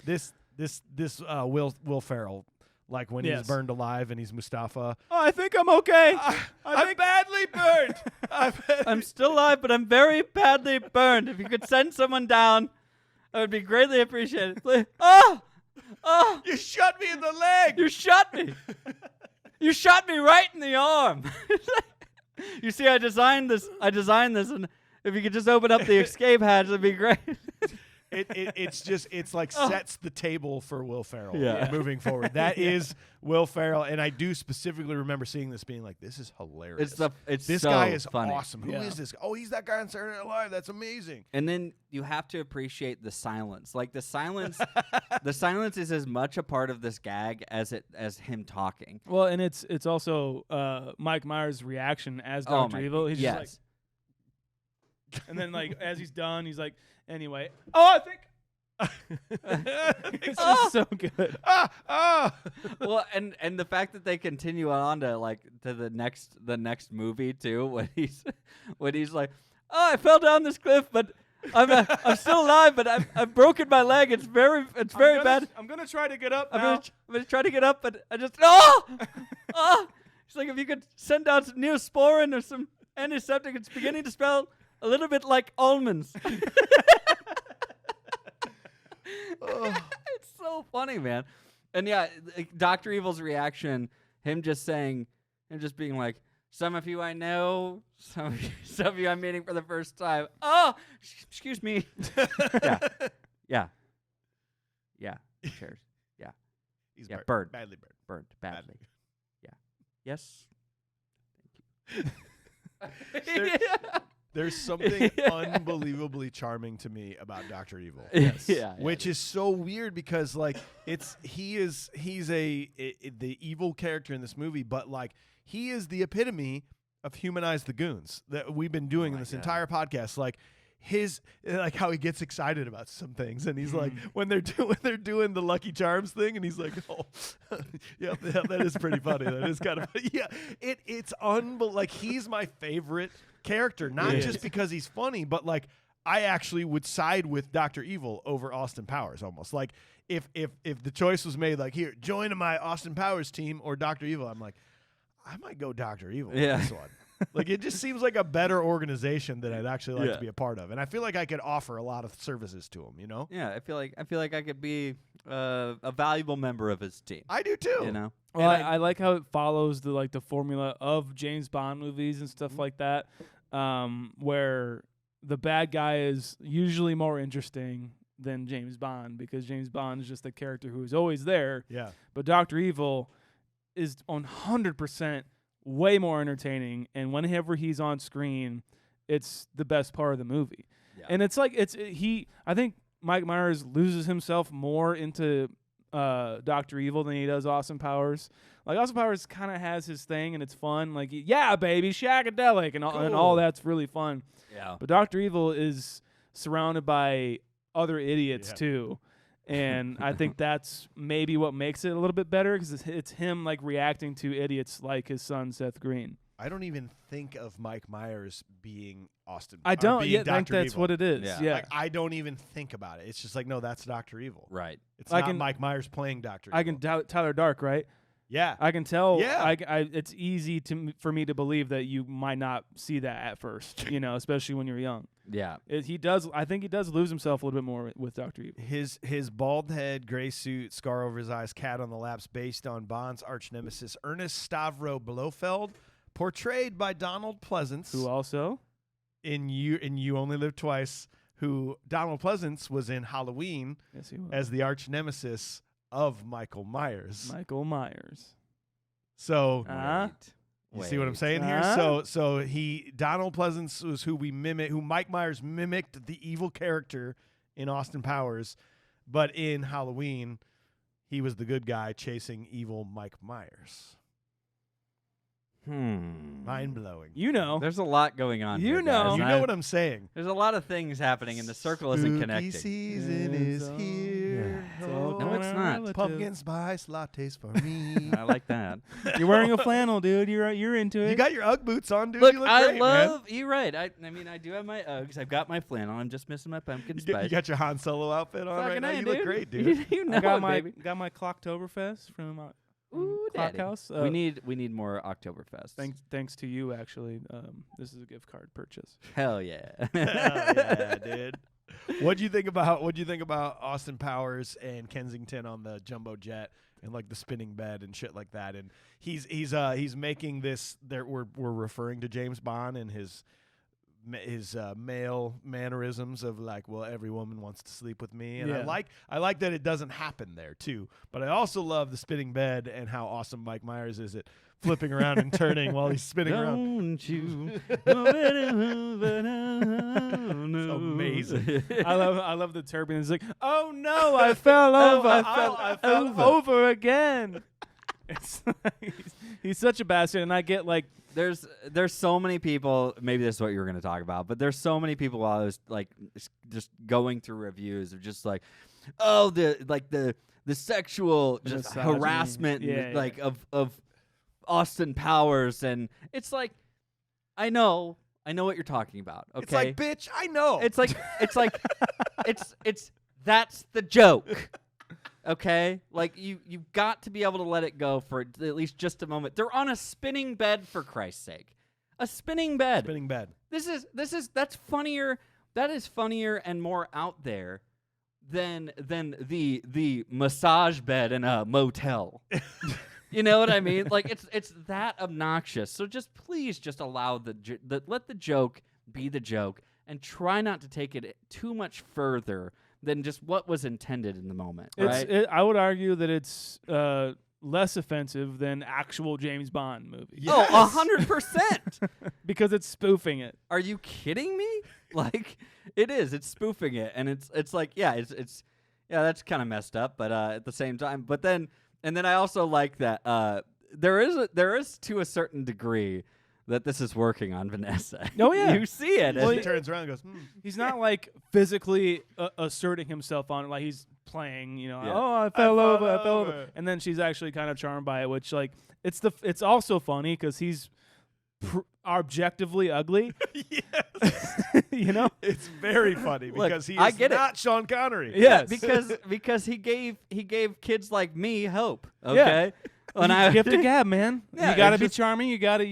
This Will Ferrell, like when he's burned alive and he's Mustafa. Oh, I think I'm okay. I'm badly burned. I'm still alive, but I'm very badly burned. If you could send someone down, I would be greatly appreciated. Oh! You shot me in the leg. You shot me. You shot me right in the arm. You see, I designed this, and if you could just open up the escape hatch, that'd be great. It's like sets the table for Will Ferrell Yeah. moving forward. That is Will Ferrell, and I do specifically remember seeing this being like, this is hilarious. This so guy is funny. awesome. Who is this? Oh, he's that guy on Saturday Night Live. That's amazing. And then you have to appreciate the silence. Like the silence is as much a part of this gag as him talking. Well, and it's also Mike Myers' reaction as Dr. Evil. He's just like, and then as he's done, he's like, anyway, I It's just so good. Well, and the fact that they continue on to the next movie too, when he's like, oh, I fell down this cliff, but I'm still alive, but I've broken my leg. It's very bad. I'm gonna try to get up I'm now. gonna try to get up, but I just oh. It's like if you could send out some Neosporin or some antiseptic. It's beginning to smell a little bit like almonds. It's so funny, man. And yeah, Dr. Evil's reaction, him just being like, some of you I know, some of you I'm meeting for the first time. Oh, excuse me. Yeah. Cheers. Yeah. He's burned. Badly burned. Burned badly. Yeah. Yes. Thank you. There's something unbelievably charming to me about Dr. Evil. Yes. Which is so weird because he's the evil character in this movie, but he is the epitome of humanize the goons that we've been doing in this entire podcast. How he gets excited about some things, and he's like when they're doing the Lucky Charms thing, and he's like, oh, yeah, that is pretty funny. That is kind of it's unbelievable. He's my favorite character, not just because he's funny, but I actually would side with Dr. Evil over Austin Powers almost. If the choice was made here, join my Austin Powers team or Dr. Evil, I'm like, I might go Dr. Evil on this one. It just seems like a better organization that I'd actually like to be a part of, and I feel like I could offer a lot of services to him. Yeah, I feel like I could be a valuable member of his team. I do too. Well, I like how it follows the formula of James Bond movies and stuff like that, where the bad guy is usually more interesting than James Bond because James Bond is just the character who is always there. Yeah. But Dr. Evil is 100% way more entertaining, and whenever he's on screen, it's the best part of the movie. Yeah. And I think Mike Myers loses himself more into Dr. Evil than he does Austin Powers. Austin Powers kind of has his thing, and it's fun. Yeah, baby, shagadelic, and all that's really fun. Yeah. But Dr. Evil is surrounded by other idiots too. And I think that's maybe what makes it a little bit better because it's him reacting to idiots like his son Seth Green. I don't even think of Mike Myers being Austin. I don't think that's what it is. Yeah. I don't even think about it. It's just no, that's Dr. Evil. Right. It's not Mike Myers playing Dr. Evil. I can doubt Tyler Dark, right? Yeah. I can tell. Yeah. It's easy for me to believe that you might not see that at first, especially when you're young. Yeah. I think he does lose himself a little bit more with Dr. Evil. His bald head, gray suit, scar over his eyes, cat on the laps, based on Bond's arch nemesis Ernest Stavro Blofeld, portrayed by Donald Pleasance, who also in You Only Live Twice, who Donald Pleasance was in Halloween as the arch nemesis of Michael Myers. So you see what I'm saying here? So Donald Pleasance was who Mike Myers mimicked the evil character in Austin Powers, but in Halloween, he was the good guy chasing evil Mike Myers. Mind blowing. There's a lot going on. You here, know. guys. You know what I'm saying. There's a lot of things happening, and the circle isn't connecting. Season is here. No, it's not. Pumpkin spice lattes for me. I like that. You're wearing a flannel, dude. You're into it. You got your Ugg boots on, dude. Look, you look I great, love. man. You're right. I do have my Uggs. I've got my flannel. I'm just missing my pumpkin spice. You got your Han Solo outfit on right now. You look great, dude. You know I got it, got my Clocktoberfest from Ooh, Clock Daddy. House. We need more Oktoberfest. Thanks to you, actually. This is a gift card purchase. Hell yeah. Hell yeah, dude. What'd you think about Austin Powers and Kensington on the jumbo jet and the spinning bed and shit like that? And he's making this. We're referring to James Bond and his male mannerisms of well, every woman wants to sleep with me, and I like that it doesn't happen there too. But I also love the spinning bed and how awesome Mike Myers is at flipping around and turning while he's spinning around. Don't you? It's amazing. I love the turbulence. Oh no, I fell over. I fell over again. It's He's such a bastard, and I get like There's so many people. Maybe this is what you were going to talk about, but there's so many people while I was like just going through reviews of just like, oh, the sexual just Misogyny. harassment, Yeah, like of Austin Powers, and it's like, I know what you're talking about. Okay, It's like, bitch, I know. it's like that's the joke. Okay, like you've got to be able to let it go for at least just a moment. They're on a spinning bed, for Christ's sake, a spinning bed. spinning bed. That's funnier. That is funnier and more out there than the massage bed in a motel. You know what I mean? Like it's that obnoxious. So please allow let the joke be the joke, and try not to take it too much further than just what was intended in the moment. Right? I would argue that it's less offensive than actual James Bond movie. Yes. Oh, 100%. Because it's spoofing it. Are you kidding me? Like it is. It's spoofing it, and it's like it's that's kind of messed up, but at the same time, and then I also like that there is to a certain degree that this is working on Vanessa. Oh, yeah. You see it. Well, and he turns around and goes, He's not like physically asserting himself on it, like he's playing, Yeah. oh, I fell over. And then she's actually kind of charmed by it, which like it's also funny because he's objectively ugly. yes. It's very funny Look, because he I is get it. not Sean Connery. Yes. because he gave kids like me hope. Yeah. Okay. You have to gab, man. Yeah, you gotta it's be just- charming. You gotta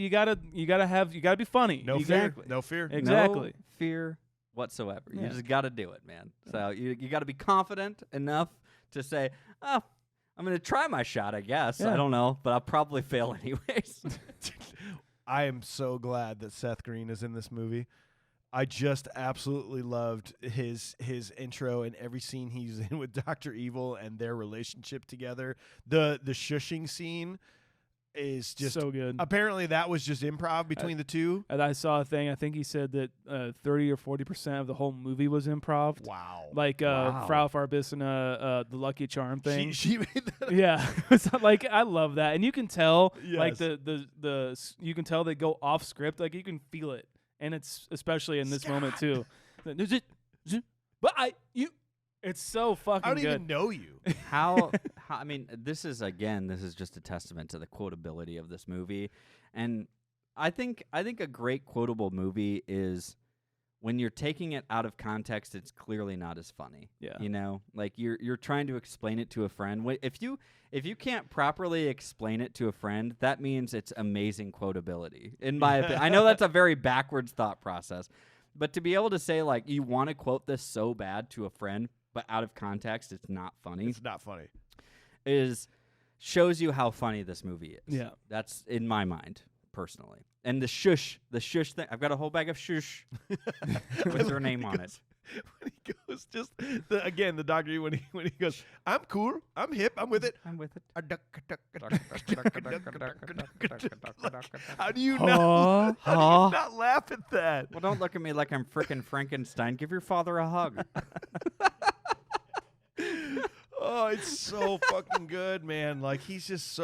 be funny. No Exactly. fear. No fear. Exactly. No fear whatsoever. You Yeah. just got to do it, man. So you got to be confident enough to say, oh, I'm going to try my shot, I guess. Yeah. I don't know, but I'll probably fail anyways. I am so glad that Seth Green is in this movie. I just absolutely loved his intro and every scene he's in with Dr. Evil and their relationship together. The shushing scene is just so good. Apparently that was just improv between the two. And I saw a thing. I think he said that 30 or 40% of the whole movie was improv. Wow. Like Wow. Frau Farbissina, the Lucky Charm thing. She made that. Yeah, it's like I love that, and you can tell like Yes. you can tell they go off script. Like you can feel it, and it's especially in this moment too. But it's so fucking I don't good. even know you. how I mean, this is just a testament to the quotability of this movie. And I think a great quotable movie is when you're taking it out of context, it's clearly not as funny. Yeah. You know, like you're trying to explain it to a friend. If you can't properly explain it to a friend, that means it's amazing quotability. In my opinion, I know that's a very backwards thought process, but to be able to say like you want to quote this so bad to a friend, but out of context, it's not funny. It's not funny. Shows you how funny this movie is. Yeah. That's in my mind, personally. And the shush thing. I've got a whole bag of shush with her name on it. When he goes, just the doctor when he goes, I'm cool, I'm hip, I'm with it. I'm with it. How do you Huh? not? How do you not laugh at that? Well, don't look at me like I'm frickin' Frankenstein. Give your father a hug. Oh, it's so fucking good, man. Like he's just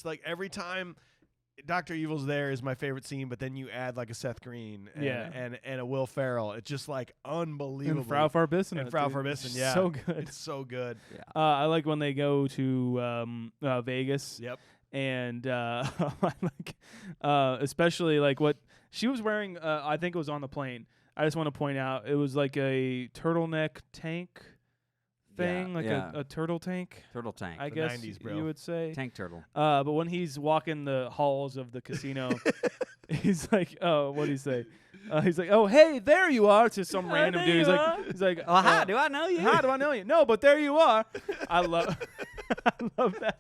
like every time Dr. Evil's there is my favorite scene, but then you add like a Seth Green and a Will Ferrell. It's just like unbelievable. And Frau Farbissina. And Frau dude. Farbissina, It's yeah. so good. It's so good. Yeah. I like when they go to Vegas. Yep. And I like, especially like what she was wearing. I think it was on the plane. I just want to point out it was like a turtleneck tank thing, like a turtle tank. Turtle tank. I The guess 90s, bro. you would say. Tank turtle. But when he's walking the halls of the casino, he's like, "Oh, what do you say?" He's like, "Oh, hey, there you are!" To some random there dude. you are. He's like, Oh, hi, do I know you? How do I know you? No, but there you are. I love that.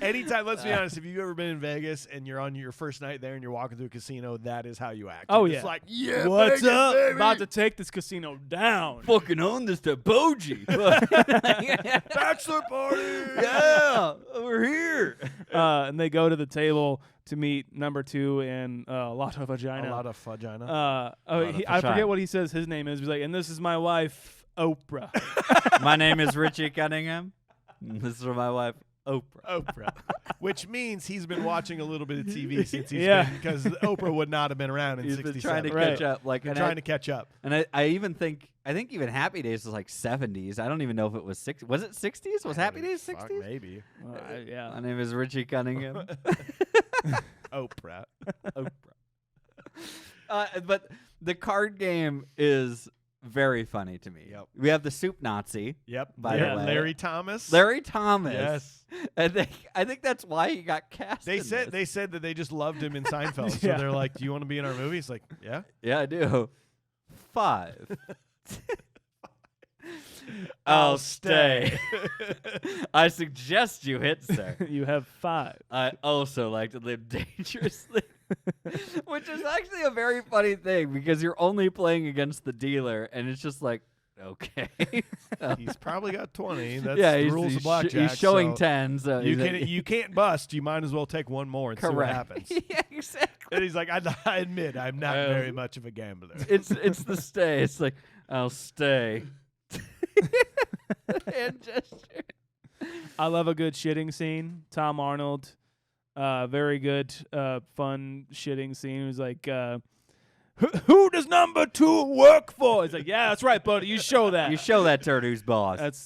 Anytime, let's be honest, if you've ever been in Vegas and you're on your first night there and you're walking through a casino, that is how you act. Oh, You're yeah. just like, yeah, What's Vegas, up? baby. About to take this casino down. Fucking own this to Boji. Bachelor party. Yeah, we're here. And they go to the table to meet number 2 and a lot of vagina. A lot of vagina. I forget what he says his name is. He's like, and this is my wife, Oprah. My name is Richie Cunningham. This is my wife, Oprah. Which means he's been watching a little bit of TV since he's Yeah. been, because Oprah would not have been around in He's been 67. trying to Right. catch up. Trying to catch up. And I even think even Happy Days was like 70s. I don't even know if it was 60s. Was it 60s? Was Happy Days Fuck, 60s? maybe. Yeah. My name is Richie Cunningham. Oprah. But the card game is very funny to me. Yep. We have the soup Nazi, Yep. By the way. Larry Thomas. Larry Thomas. Yes. I think that's why he got cast. They in said this. they said that they just loved him in Seinfeld. So Yeah. they're like, "Do you want to be in our movie?" He's like, "Yeah." Yeah, I do. 5. I'll stay. I suggest you hit, sir. You have 5. I also like to live dangerously. Which is actually a very funny thing because you're only playing against the dealer, and it's just like, okay. He's probably got 20. That's yeah, the he's, rules he's of blackjack. he's showing so 10, so you he's can like, you can't bust. You might as well take one more and see what correct. happens. Yeah, exactly. And he's like, I admit, I'm not very much of a gambler. It's the stay. It's like, I'll stay. Hand gesture. I love a good shitting scene. Tom Arnold, very good, fun shitting scene. It was like, who does number 2 work for? It's like, yeah, that's right, buddy. You show that. You show that turd who's boss. It's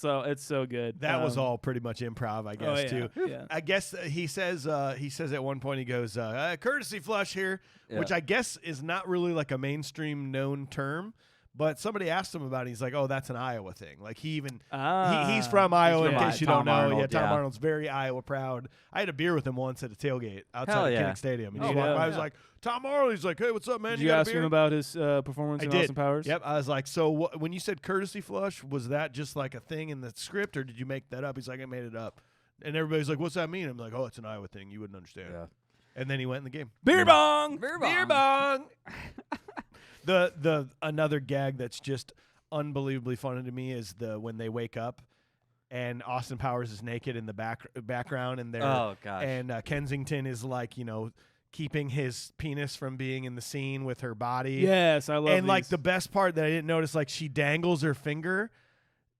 so good. That was all pretty much improv, I guess, oh, yeah, too. Yeah. I guess he says at one point, he goes, courtesy flush here, which Yeah. I guess is not really like a mainstream known term. But somebody asked him about it. He's like, "Oh, that's an Iowa thing." Like he's from Iowa. In from case you Tom don't know, Arnold, Tom yeah. Arnold's very Iowa proud. I had a beer with him once at a tailgate Hell outside yeah. of Kinnick Stadium, and Oh, he walked wow. by. I was like, "Tom Arnold." He's like, "Hey, what's up, man? Did you got ask a beer?" him about his performance I in did. Austin Powers? Yep. I was like, "So when you said courtesy flush, was that just like a thing in the script, or did you make that up?" He's like, "I made it up." And everybody's like, "What's that mean?" I'm like, "Oh, it's an Iowa thing. You wouldn't understand." Yeah. And then he went in the game. Beer bong. Beer bong. The another gag that's just unbelievably funny to me is when they wake up and Austin Powers is naked in the background, and they're Oh, gosh. and Kensington is like, keeping his penis from being in the scene with her body. Yes, I love. And like these. the best part that I didn't notice, like she dangles her finger.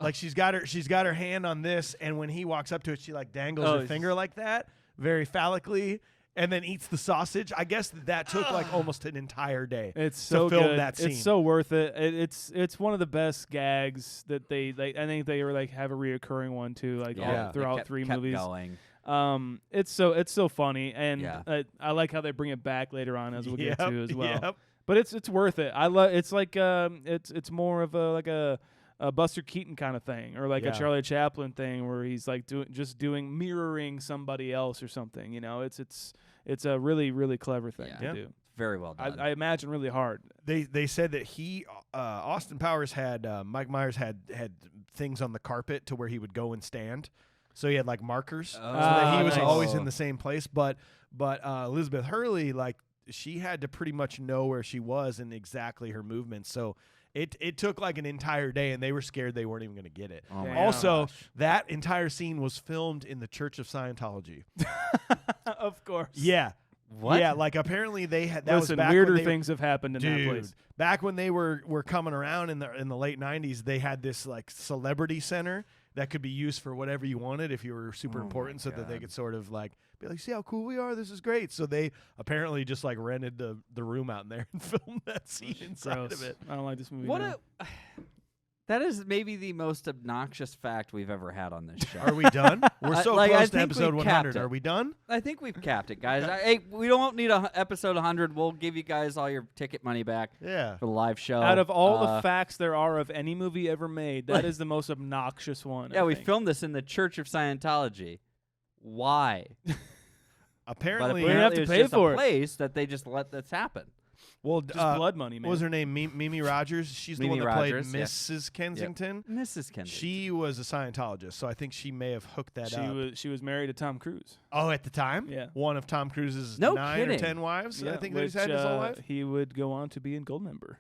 Like she's got her hand on this, and when he walks up to it, she like dangles her finger like that, very phallically, and then eats the sausage. I guess that took like almost an entire day. It's so film good. that scene. It's so worth it. It's one of the best gags that they like. I think they were like have a reoccurring one too, like all, throughout Kept 3 kept movies. Going. It's so funny, and Yeah. I like how they bring it back later on, as we'll get Yep, to as well. yep. But it's worth it. I love. It's like it's more of a Buster Keaton kind of thing, or like a Yeah. Charlie Chaplin thing, where he's like doing mirroring somebody else or something. It's a really really clever thing Yeah. to do. Very well done. I imagine really hard. They said that Austin Powers had Mike Myers had things on the carpet to where he would go and stand, so he had like markers, so that he was nice. always in the same place. But Elizabeth Hurley, like, she had to pretty much know where she was and exactly her movements. So it took like an entire day, and they were scared they weren't even going to get it. Oh my Also, gosh. that entire scene was filmed in the Church of Scientology. Of course. Yeah. What? Yeah, like apparently they had that Listen, was back weirder when they, things have happened in that Dude, place. back when they were coming around in the late 90s, they had this like celebrity center that could be used for whatever you wanted if you were super important, so that they could sort of like be like, see how cool we are, this is great. So they apparently just like rented the room out in there and filmed that scene inside Gross. of it. I don't like this movie. What now. that is maybe the most obnoxious fact we've ever had on this show. Are we done? We're so I close to think episode we've capped 100. it. Are we done? I think we've capped it, guys. Hey, we don't need episode 100. We'll give you guys all your ticket money back Yeah. for the live show. Out of all the facts there are of any movie ever made, that Like- is the most obnoxious one. yeah, I we think. filmed this in the Church of Scientology. Why? But Apparently, We didn't have apparently to it's pay just for a it. place that they just let this happen. well, Just blood money, man. what was her name? Mimi Rogers. She's the Mimi one that Rogers, played yeah. Mrs. Kensington. Mrs. Kennedy. She was a Scientologist, so I think she may have hooked that up. She was married to Tom Cruise. Oh, at the time? Yeah. One of Tom Cruise's No 9 or kidding. 10 wives, I think that he's which, had his whole life. He would go on to be in Goldmember.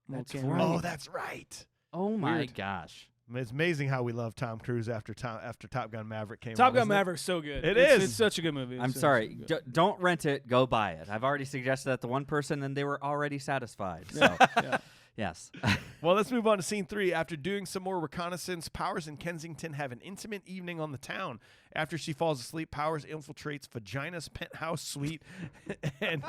That's Well, right. Oh, that's right. Oh my Weird. gosh. It's amazing how we love Tom Cruise after Top Gun Maverick came out. Top Gun isn't it? Maverick's so good. It It's is. such a good movie. I'm It's so sorry. good. Don't rent it. Go buy it. I've already suggested that to one person, and they were already satisfied. So Yeah. Yes. Well, let's move on to scene 3. After doing some more reconnaissance, Powers and Kensington have an intimate evening on the town. After she falls asleep, Powers infiltrates Vagina's penthouse suite and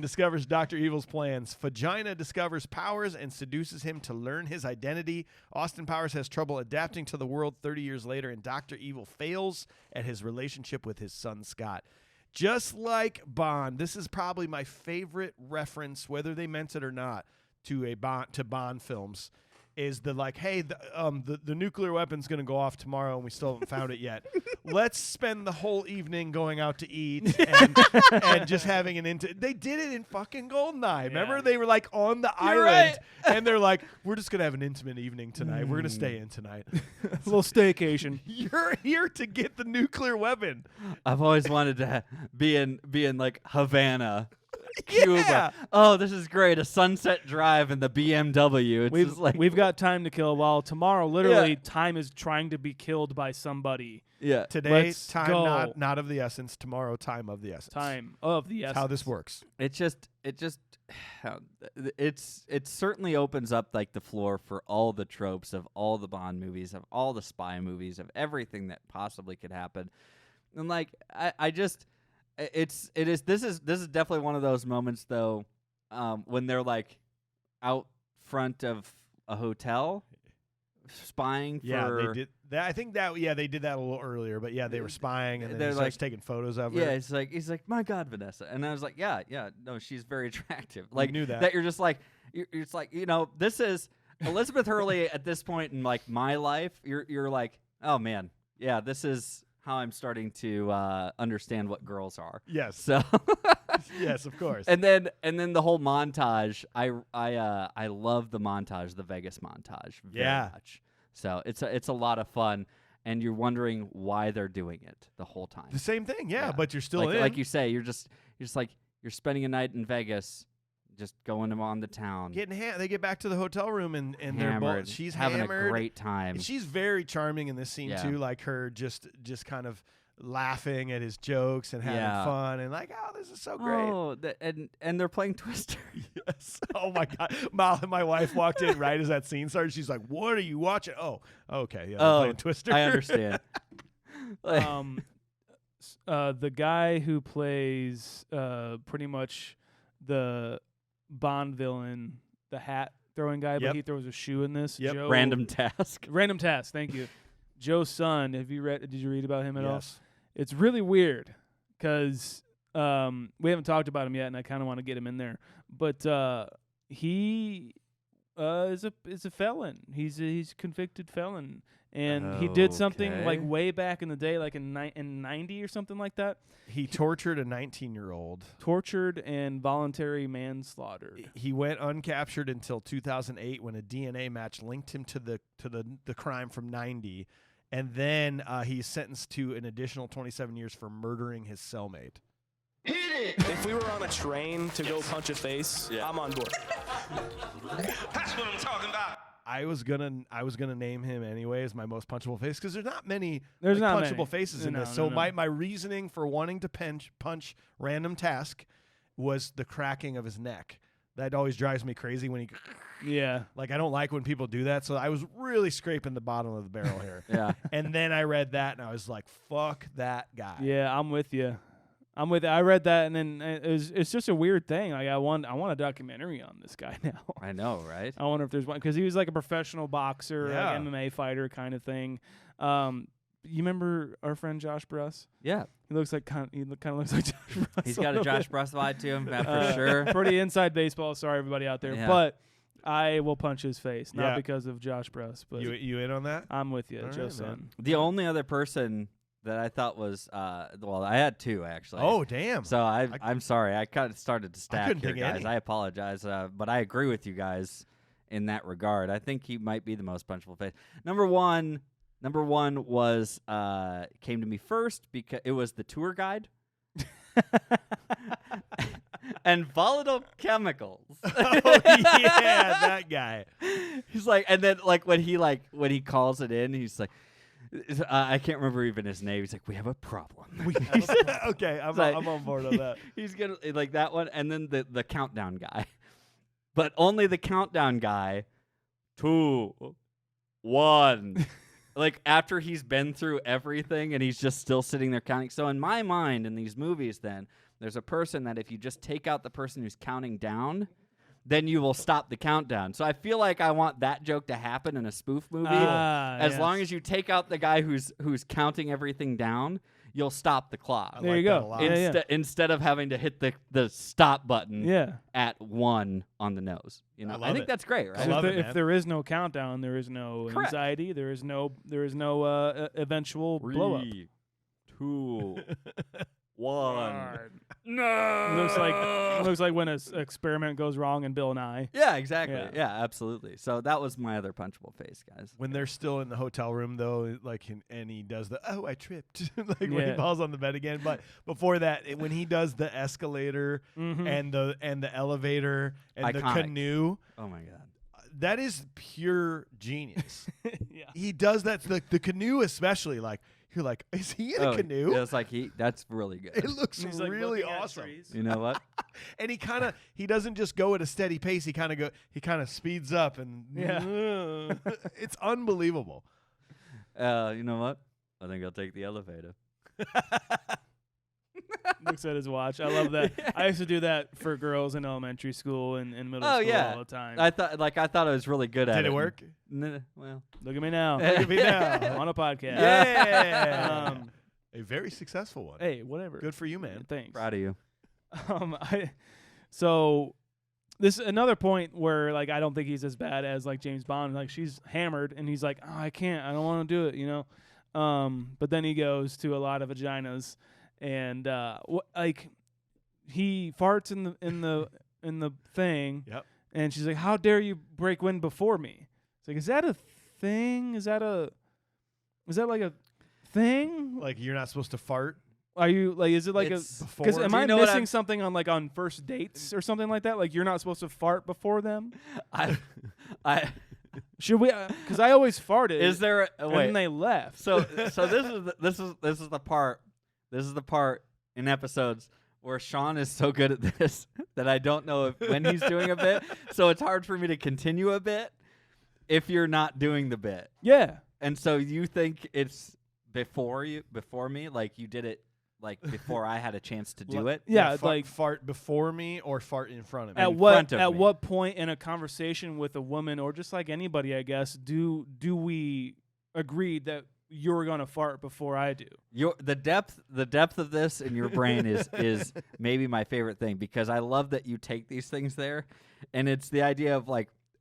discovers Dr. Evil's plans. Vagina discovers Powers and seduces him to learn his identity. Austin Powers has trouble adapting to the world 30 years later, and Dr. Evil fails at his relationship with his son Scott. Just like Bond, this is probably my favorite reference, whether they meant it or not, to Bond films. Is the like, hey, the nuclear weapon's going to go off tomorrow and we still haven't found it yet. Let's spend the whole evening going out to eat and just having they did it in fucking Goldeneye. Remember, they were like on the island and they're like, we're just going to have an intimate evening tonight. We're going to stay in tonight. A little staycation. You're here to get the nuclear weapon. I've always wanted to be in like Havana. Cuba. Yeah. Oh, this is great. A sunset drive in the BMW. It's just like we've got time to kill. While tomorrow, literally, time is trying to be killed by somebody. Yeah. Today, Let's time go. not of the essence. Tomorrow, time of the essence. Time of the essence. How this works. It certainly opens up like the floor for all the tropes of all the Bond movies, of all the spy movies, of everything that possibly could happen. And like this is definitely one of those moments though, when they're like out front of a hotel spying for. Yeah, they did. I think that they did that a little earlier, but yeah, they were spying and then they're he starts like taking photos of her. Yeah, he's like, my God, Vanessa, and I was like, yeah, no, she's very attractive. Like knew that. you're just like, it's like, this is Elizabeth Hurley at this point in like my life. You're like, oh man, yeah, this is how I'm starting to understand what girls are. Yes. So yes, of course. And then the whole montage. I love the montage, the Vegas montage very much. So it's a lot of fun, and you're wondering why they're doing it the whole time. The same thing, yeah. But you're still in. Like you say, you're just like you're spending a night in Vegas, just going on the town. They get back to the hotel room and they're hammered. both. She's having hammered. a great time. And she's very charming in this scene too, like her just kind of laughing at his jokes and having fun and like, oh, this is so great. Oh, and they're playing Twister. Yes. Oh my God. My wife walked in right as that scene started. She's like, "What are you watching?" Oh, okay, yeah, they're playing Twister. I understand. The guy who plays pretty much the Bond villain, the hat throwing guy, but he throws a shoe in this. Yep. Joe, Random task. Thank you. Joe's son. Did you read about him at all? Yes. It's really weird because we haven't talked about him yet, and I kind of want to get him in there. But he is a felon. He's a convicted felon, and he did something like way back in the day, like in 90 or something like that. He tortured a 19-year-old. Tortured and voluntary manslaughter. He went uncaptured until 2008 when a DNA match linked him to the crime from 90. And then he's sentenced to an additional 27 years for murdering his cellmate. Hit it! If we were on a train to go punch a face, I'm on board. That's what I'm talking about. I was gonna name him anyway as my most punchable face because there's not many not punchable many. faces in No, this. So no. my reasoning for wanting to punch random task was the cracking of his neck. That always drives me crazy when he. Yeah. Like, I don't like when people do that, so I was really scraping the bottom of the barrel here. Yeah. And then I read that, and I was like, fuck that guy. Yeah, I'm with you. I read that, and then it's just a weird thing. Like I want a documentary on this guy now. I know, right? I wonder if there's one because he was like a professional boxer, Yeah. like MMA fighter kind of thing. You remember our friend Josh Bruss? Yeah. He looks like kind of looks like Josh Bruss. He's got a Josh Bruss vibe to him, for sure. Pretty inside baseball. Sorry, everybody out there, Yeah. but I will punch his face, not Yeah. because of Josh Bruss, but You in on that? I'm with you, All Joe right, Son. man. The only other person that I thought was, I had two actually. Oh, damn. So I'm sorry. I kind of started to stack couldn't here, think of guys. any. I apologize, but I agree with you guys in that regard. I think he might be the most punchable face. Number one was came to me first because it was the tour guide. And volatile chemicals. Oh, yeah, that guy. He's like, and then when he calls it in, he's like, I can't remember even his name. He's like, we have a problem. Okay, I'm like- on board on that. He's gonna like that one, and then the countdown guy. but only the countdown guy. 2, 1. Like after he's been through everything and he's just still sitting there counting. So in my mind, in these movies, then there's a person that if you just take out the person who's counting down, then you will stop the countdown. So I feel like I want that joke to happen in a spoof movie. As long as you take out the guy who's counting everything down, you'll stop the clock. There you go. Instead of having to hit the stop button at 1 on the nose. You know, I think that's great, right? So if there is no countdown, there is no anxiety. There is no eventual blow up. 3, 2, 1. No. Looks like when an experiment goes wrong in Bill Nye. Yeah, exactly. Yeah, absolutely. So that was my other punchable face, guys. When they're still in the hotel room, though, and he does the I tripped, when he falls on the bed again. But before that, when he does the escalator and the elevator and the canoe, oh my god, that is pure genius. He does that. The canoe, especially, you're like, is he in a canoe? Yeah, it's like that's really good. It looks really awesome. You know what? And he doesn't just go at a steady pace. He kind of speeds up and it's unbelievable. You know what? I think I'll take the elevator. Looks at his watch. I love that. I used to do that for girls in elementary school and middle school all the time. I thought I was really good at it. Did it work? Well, look at me now. Look at me now. On a podcast. Yeah. A very successful one. Hey, whatever. Good for you, man. Thanks. Proud of you. So this is another point where I don't think he's as bad as James Bond. She's hammered and he's like, oh, I can't. I don't want to do it. You know. But then he goes to a lot of vaginas. And he farts in the thing, and she's like, "How dare you break wind before me?" It's like, is that a thing? Is that like a thing? Like you're not supposed to fart? Are you is it like it's a? Because am I missing something on first dates or something like that? Like you're not supposed to fart before them? Should we? Because I always farted. Is there? And then they left. So this is the part. This is the part in episodes where Shaun is so good at this that I don't know when he's doing a bit. So it's hard for me to continue a bit if you're not doing the bit. Yeah. And so you think it's before me, like you did it before I had a chance to do it? Yeah, fart before me or fart in front of me. At what point in a conversation with a woman or just like anybody, I guess, do we agree that you're gonna fart before I do? The depth of this in your brain is maybe my favorite thing, because I love that you take these things there, and it's the idea of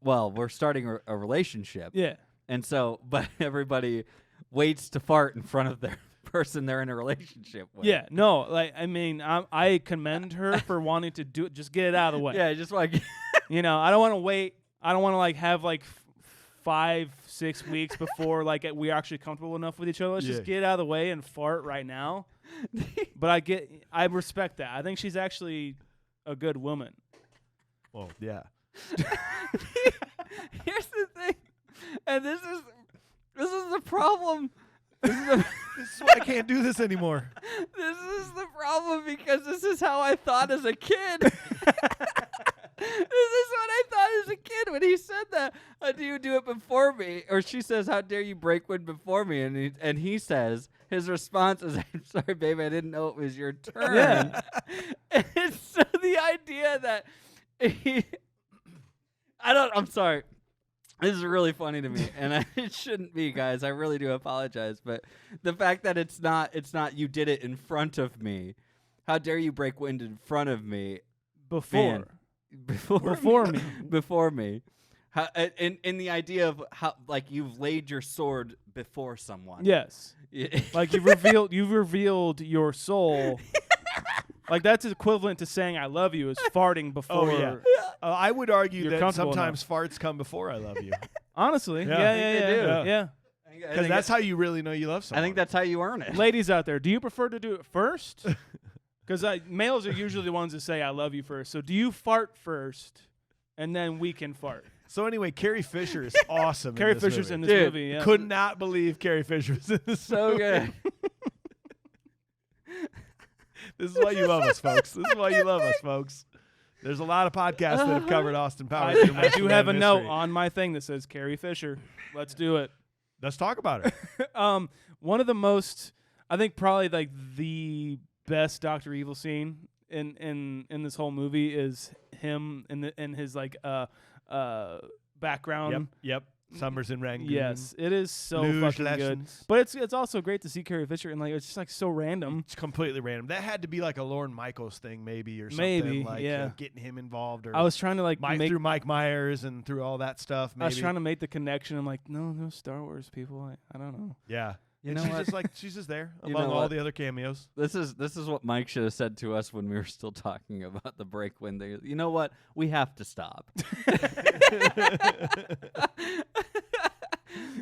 we're starting a relationship. Yeah. And so, but everybody waits to fart in front of their person they're in a relationship with. Yeah. No. I commend her for wanting to do it. Just get it out of the way. Yeah. Just I don't want to wait. I don't want to have 5-6 weeks before we're actually comfortable enough with each other. Let's just get it out of the way and fart right now. But I respect that. I think she's actually a good woman. Well, yeah. Here's the thing, and this is the problem. This is why I can't do this anymore. This is the problem, because this is how I thought as a kid. This is what I thought as a kid when he said that. Do you do it before me? Or she says, how dare you break wind before me? And he says, his response is, I'm sorry, baby, I didn't know it was your turn. Yeah. And so the idea that I'm sorry. This is really funny to me, and it shouldn't be, guys. I really do apologize. But the fact that it's not you did it in front of me. How dare you break wind in front of me? Before me. Before me. How, in the idea of how you've laid your sword before someone. Yes. you've revealed your soul. That's equivalent to saying I love you is farting before. Oh, yeah. I would argue that sometimes farts come before I love you. Honestly. Yeah. Because that's how you really know you love someone. I think that's how you earn it. Ladies out there, do you prefer to do it first? Because males are usually the ones that say I love you first. So do you fart first, and then we can fart? So anyway, Carrie Fisher is awesome. Carrie Fisher's in this movie. Yeah. Could not believe Carrie Fisher was in this. So good. This is why you love us, folks. This is why you love us, folks. There's a lot of podcasts that have covered Austin Powers. I do have a note on my thing that says Carrie Fisher. Let's do it. Let's talk about her. One of the most, I think, probably like the best Dr. Evil scene in this whole movie is him in his like background. Yep. Summers in Rangoon. Yes, it is so Luge fucking good. lessons. But it's also great to see Carrie Fisher, and like it's just like so random. It's completely random. That had to be like a Lorne Michaels thing, maybe, or something. Maybe, like, yeah. Getting him involved, or I was trying to like through Mike Myers and through all that stuff. Maybe. I was trying to make the connection. I'm like, no Star Wars people. I don't know. Yeah. You And know she's what? just like she's just there You among know all what? the other cameos. This is what Mike should have said to us when we were still talking about the break when they. You know what? We have to stop.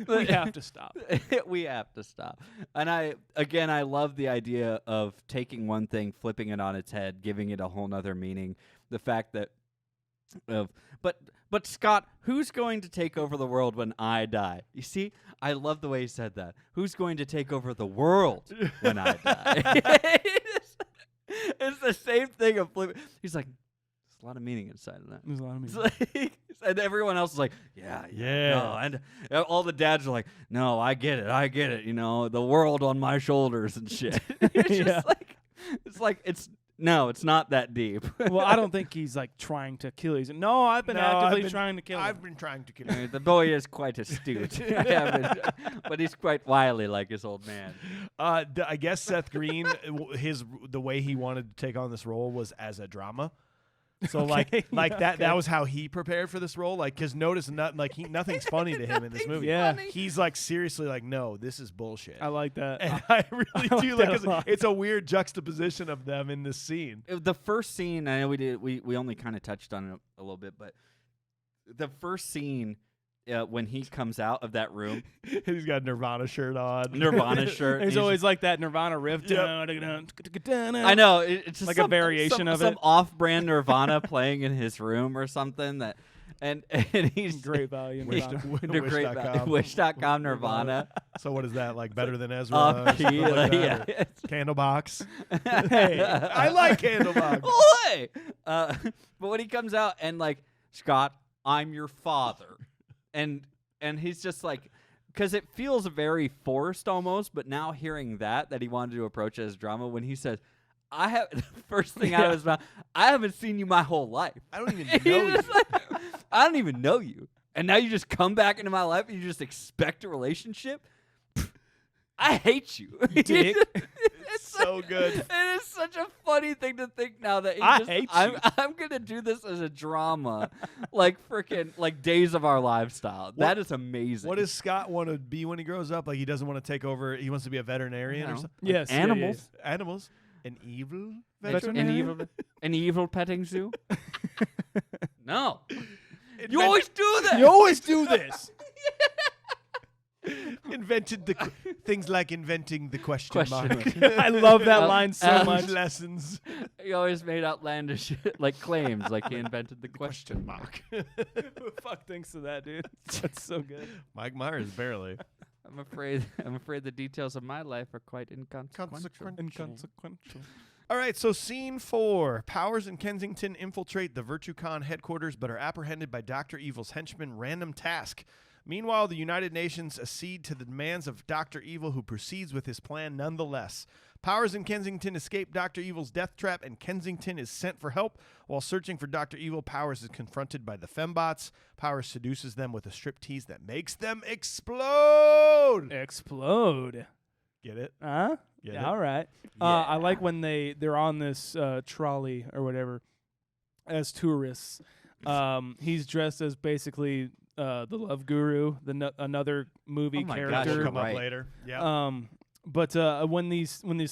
We have to stop. We have to stop. And I love the idea of taking one thing, flipping it on its head, giving it a whole nother meaning. The fact that but Scott, who's going to take over the world when I die? You see, I love the way he said that. Who's going to take over the world when I die? It's the same thing of flipping. He's like, there's a lot of meaning inside of that. There's a lot of It's me. like, and everyone else is like, yeah. No. And all the dads are like, no, I get it. You know, the world on my shoulders and shit. It's like, it's not that deep. Well, I don't think he's like trying to kill you. No, I've been actively trying to kill him. I've been trying to kill him. The boy is quite astute, but he's quite wily like his old man. I guess Seth Green, the way he wanted to take on this role was as a drama. So that was how he prepared for this role. Like, because notice nothing's funny to him in this movie. Yeah. He's like seriously like, no, this is bullshit. I like that. And I really do like like that a lot. it's a weird juxtaposition of them in this scene. The first scene, I know we only kind of touched on it a little bit, but the first scene when he comes out of that room, He's got a Nirvana shirt on. Nirvana shirt. There's he's- always like that Nirvana riff. Yep. I know it's just Like a variation of some it. off-brand Nirvana playing in his room or something that, and he's Great value. Nirvana. They're great Wish.com. Wish.com Nirvana. So what is that, like better than Ezra? Off or something key, like yeah. that, or Candlebox. Hey, I like Candlebox. Oi! But when he comes out and like, Scott, I'm your father, and he's just like, because it feels very forced almost. But now hearing that he wanted to approach it as drama when he says, the first thing out of his mouth, I haven't seen you my whole life. I don't even He's know you. just like, I don't even know you, and now you just come back into my life and you just expect a relationship. I hate you. dick. It's so good. It is such a funny thing to think now that I hate you. I'm gonna do this as a drama, like freaking like Days of Our Lives style. That is amazing. What does Scott want to be when he grows up? Like, he doesn't want to take over. He wants to be a veterinarian or No. something. Yes. yeah, animals? Animals. An evil An veterinarian. evil petting zoo? No. You Invent- always do that. You always do this. invented the things like inventing the question mark. I love that line so Luge much. Lessons. He always made outlandish like claims, like he invented the question mark. Who the fuck thinks of that, dude? That's so good. Mike Myers barely. I'm afraid the details of my life are quite inconsequential. Inconsequential. All right, so scene 4. Powers and Kensington infiltrate the VirtueCon headquarters but are apprehended by Dr. Evil's henchman, Random Task. Meanwhile, the United Nations accede to the demands of Dr. Evil, who proceeds with his plan nonetheless. Powers and Kensington escape Dr. Evil's death trap, and Kensington is sent for help. While searching for Dr. Evil, Powers is confronted by the fembots. Powers seduces them with a striptease that makes them explode. Explode. Get it? Huh? Get Yeah, it? all right. I like when they're on this trolley or whatever as tourists. He's dressed as basically the Love Guru, another movie Oh my gosh, character. you're Come right. up later. Yeah. But when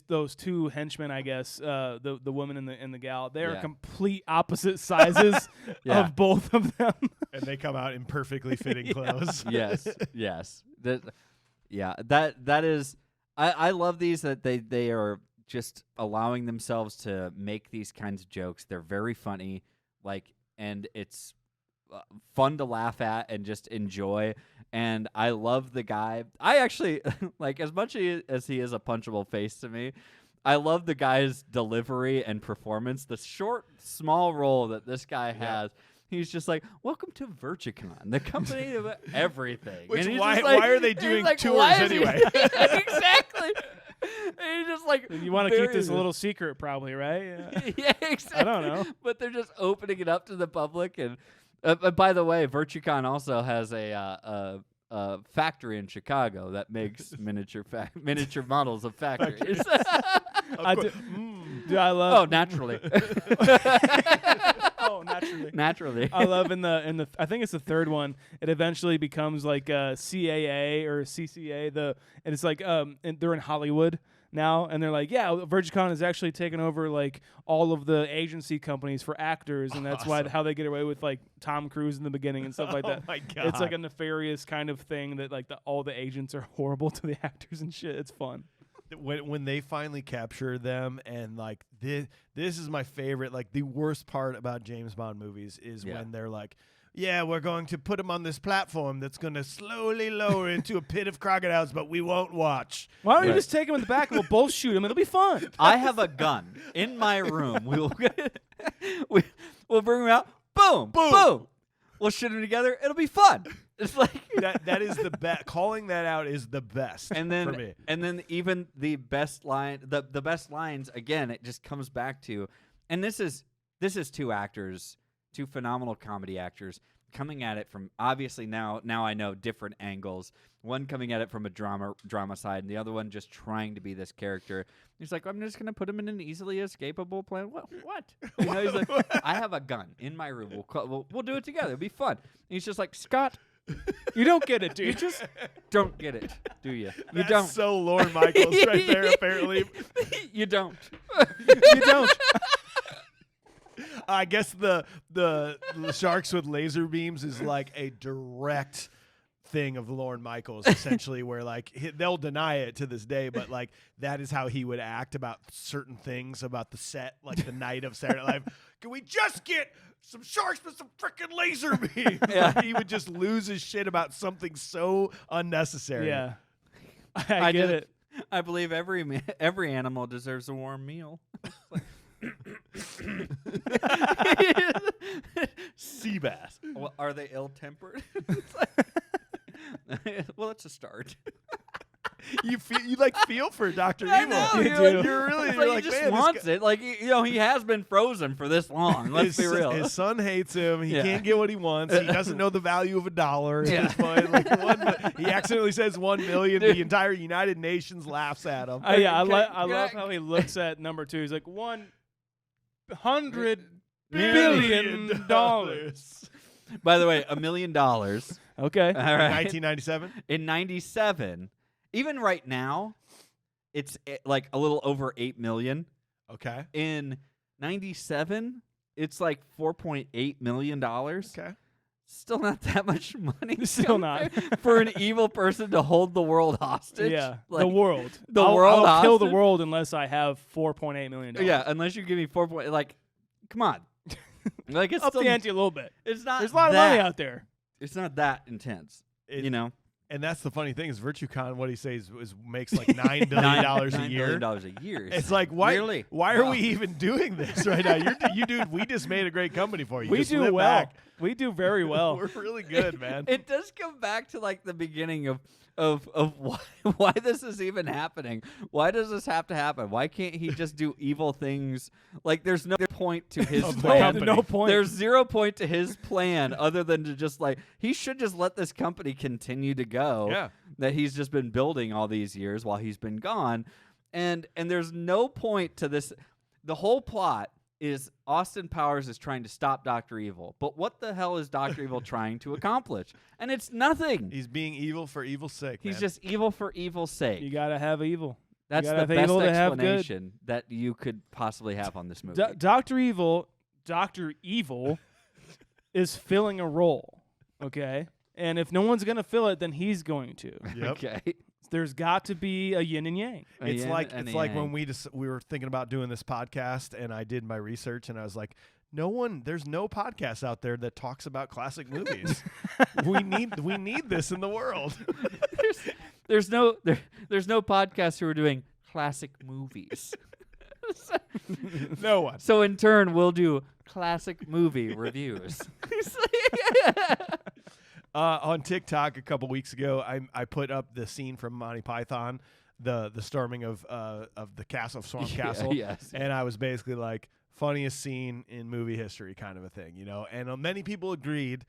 those two henchmen, I guess, the woman and the gal, they are Yeah. complete opposite sizes Yeah. of both of them. And they come out in perfectly fitting clothes. Yes. That is. I love these that they are just allowing themselves to make these kinds of jokes. They're very funny, and it's fun to laugh at and just enjoy. And I love the guy. I actually like, as much as he is a punchable face to me, I love the guy's delivery and performance. The short, small role that this guy has. He's just like, welcome to Virtucon, the company of everything. Which And he's why just like- why are they he's doing like, tours why is he- anyway? Exactly. And he's just like, You want to keep this a very- little secret, probably, right? Yeah. Yeah, exactly. I don't know. But they're just opening it up to the public. And by the way, Virtucon also has a factory in Chicago that makes miniature models of factories. Dude, I love. Oh, naturally. Oh, naturally. Naturally. I love in the I think it's the third one. It eventually becomes like CAA or CCA. And it's like and they're in Hollywood now, and they're like, yeah, Virgicon has actually taken over like all of the agency companies for actors, and that's why how they get away with like Tom Cruise in the beginning and stuff like that. Oh my God. It's like a nefarious kind of thing that like all the agents are horrible to the actors and shit. It's fun. When they finally capture them, and like this is my favorite. Like the worst part about James Bond movies is when they're like, yeah, we're going to put him on this platform that's going to slowly lower into a pit of crocodiles, but we won't watch. Why don't you just take him in the back and we'll both shoot him? It'll be fun. I have a gun in my room. We'll bring him out. Boom, boom, boom. We'll shoot him together. It'll be fun. It's like that is the best. Calling that out is the best. and then for me. and then even the best line, the best lines again. It just comes back to, and this is two actors, two phenomenal comedy actors coming at it from obviously now I know different angles. One coming at it from a drama side, and the other one just trying to be this character. He's like, I'm just gonna put him in an easily escapable plan. What? You know, he's like, I have a gun in my room. We'll do it together. It'll be fun. And he's just like, Scott, You don't get it, dude. you just don't get it, do you? You That's don't. so Lorne Michaels right there. Apparently, You don't. You don't. I guess the sharks with laser beams is like a direct thing of Lorne Michaels, essentially, where like they'll deny it to this day, but like that is how he would act about certain things about the set, like the night of Saturday Night Live. Can we just get some sharks with some freaking laser beams? Yeah. Like, he would just lose his shit about something so unnecessary. Yeah. I get it. I believe every animal deserves a warm meal. Sea bass. Well, are they ill-tempered? Well, it's a start. You feel for Dr. I Evil. know, You're really It's you're like like, he just man, this wants guy- it. Like he has been frozen for this long. Let's be real. His son hates him. He Yeah. can't get what he wants. He doesn't know the value of $1 at this point. Like he accidentally says 1 million. The entire United Nations laughs at him. I love I- how he looks at number 2. He's like $100 $1 billion dollars. By the way, $1 million. All Okay. right. 1997. In 97, even right now, it's like a little over 8 million. Okay. In 97, it's like $4.8 million. Okay. Still not that much money. Still not. For an evil person to hold the world hostage. Yeah. Like, the world. the I'll world kill the hostage? world unless I have $4.8 million. Yeah, unless you give me 4 point. Like, come on. Like it's Up still, the ante a little bit. It's not. There's a lot of that, money out there. It's not that intense. You know, And that's the funny thing is Virtucon, what he says is makes like $9 billion a year. $9 billion a year. It's like why Really? why are Wow. we even doing this right now? Dude, we just made a great company for you. We Just do sit well. back. We do very well. We're really good, man. It does come back to like the beginning of why this is even happening. Why does this have to happen? Why can't he just do evil things? Like there's no point to his Of the plan. company. No point. There's 0 point to his plan other than to just like he should just let this company continue to go. Yeah. That he's just been building all these years while he's been gone. And there's no point to this. The whole plot is Austin Powers is trying to stop Dr. Evil. But what the hell is Dr. Evil trying to accomplish? And it's nothing. He's being evil for evil's sake. He's man. just evil for evil's sake. You gotta have evil. That's gotta the have best evil to have good. explanation that you could possibly have on this movie. Dr. Evil is filling a role. Okay, and if no one's gonna fill it, then he's going to. Yep. Okay. There's got to be a yin and yang. A It's yin like and it's a like yang. when we were thinking about doing this podcast, and I did my research, and I was like, there's no podcast out there that talks about classic movies. we need this in the world. there's no podcasts who are doing classic movies. No one. So in turn, we'll do classic movie reviews. On TikTok a couple weeks ago, I put up the scene from Monty Python, the storming of the castle of Swamp Castle, yes. and I was basically like, funniest scene in movie history, kind of a thing, And many people agreed,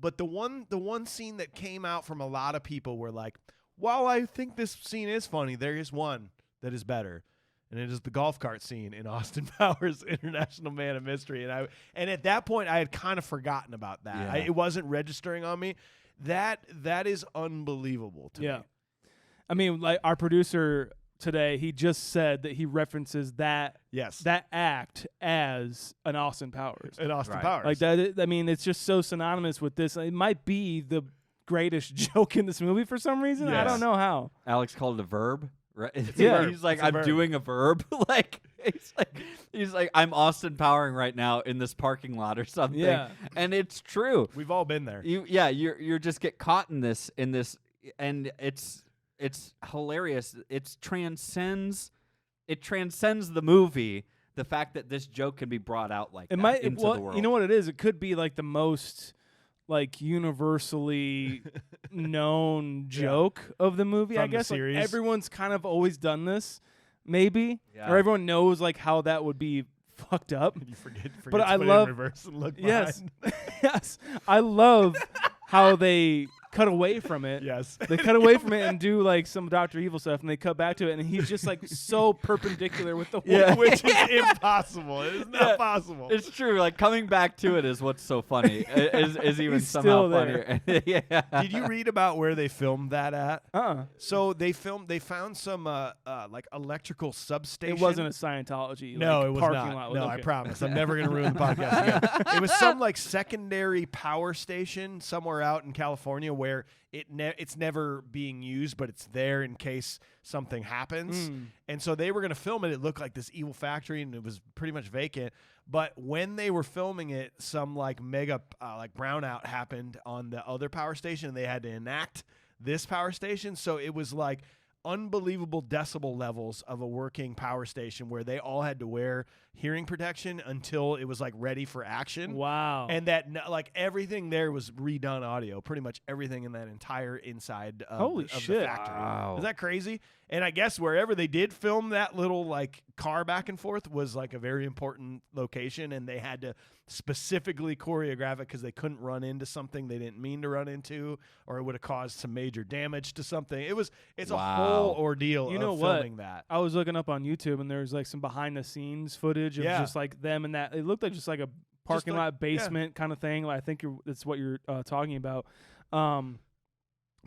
but the one scene that came out from a lot of people were like, while I think this scene is funny, there is one that is better. And it is the golf cart scene in Austin Powers' International Man of Mystery. And at that point, I had kind of forgotten about that. Yeah. It wasn't registering on me. That is unbelievable to me. I mean, like our producer today, he just said that he references that act as an Austin Powers. In Austin Powers. Like that. I mean, it's just so synonymous with this. It might be the greatest joke in this movie for some reason. Yes. I don't know how. Alex called it a verb. Right? Yeah. He's like, It's a I'm verb. doing a verb. he's like, I'm Austin Powering right now in this parking lot or something. Yeah. And it's true. We've all been there. You just get caught in this, and it's hilarious. It transcends the movie. The fact that this joke can be brought out like It that might. into Well, the world. you know what it is? It could be like the most like universally known joke of the movie. From I the guess like, series. everyone's kind of always done this, maybe, Yeah. or everyone knows like how that would be fucked up. You forget But to I put love- it in reverse and look Yes, behind. yes, I love how they cut away from it. Yes. They cut away from it and do like some Dr. Evil stuff, and they cut back to it, and he's just like so perpendicular with the Yeah. Which is impossible. It is not possible. It's true. Like coming back to it is what's so funny. is even He's somehow still there. funnier. Yeah. Did you read about where they filmed that at? So they found some like electrical substation. It wasn't a Scientology. No, like, it was parking not. lot. No, I Okay. promise. I'm never going to ruin the podcast again. It was some like secondary power station somewhere out in California where it's never being used, but it's there in case something happens. And so they were going to film it. It looked like this evil factory, and it was pretty much vacant. But when they were filming it, some like mega like brownout happened on the other power station, and they had to enact this power station. So it was like unbelievable decibel levels of a working power station where they all had to wear hearing protection until it was like ready for action. Wow. And that like everything there was redone audio, pretty much everything in that entire inside of, Holy of the shit. factory. Wow. Is that crazy? And I guess wherever they did film that little like car back and forth was like a very important location, and they had to specifically choreograph it because they couldn't run into something they didn't mean to run into, or it would have caused some major damage to something. It's a whole ordeal You know of what? filming that. I was looking up on YouTube, and there's like some behind the scenes footage of Yeah. just like them and that. It looked like just like a parking like- lot basement kind of thing. Like, I think that's what you're talking about.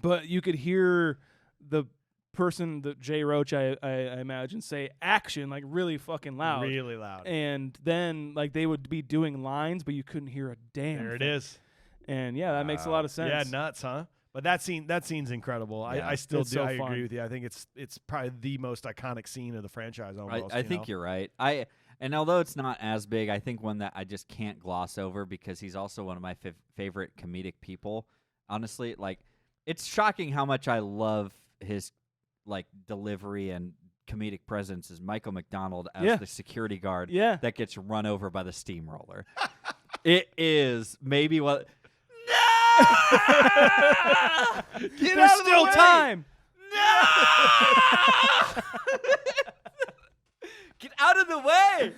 But you could hear the person, the Jay Roach, I imagine, say action like really fucking loud. Really loud. And then like they would be doing lines, but you couldn't hear a damn There it thing. is. And yeah, that makes a lot of sense. Yeah, nuts, huh? But that scene's incredible. Yeah. I still It's do. so I fun. agree with you. I think it's probably the most iconic scene of the franchise almost. I think you're right. And although it's not as big, I think one that I just can't gloss over because he's also one of my favorite comedic people. Honestly, like it's shocking how much I love his like delivery and comedic presence is Michael McDonald as the security guard that gets run over by the steamroller. It is maybe what Get There's out of the still way! time. Get out of the way.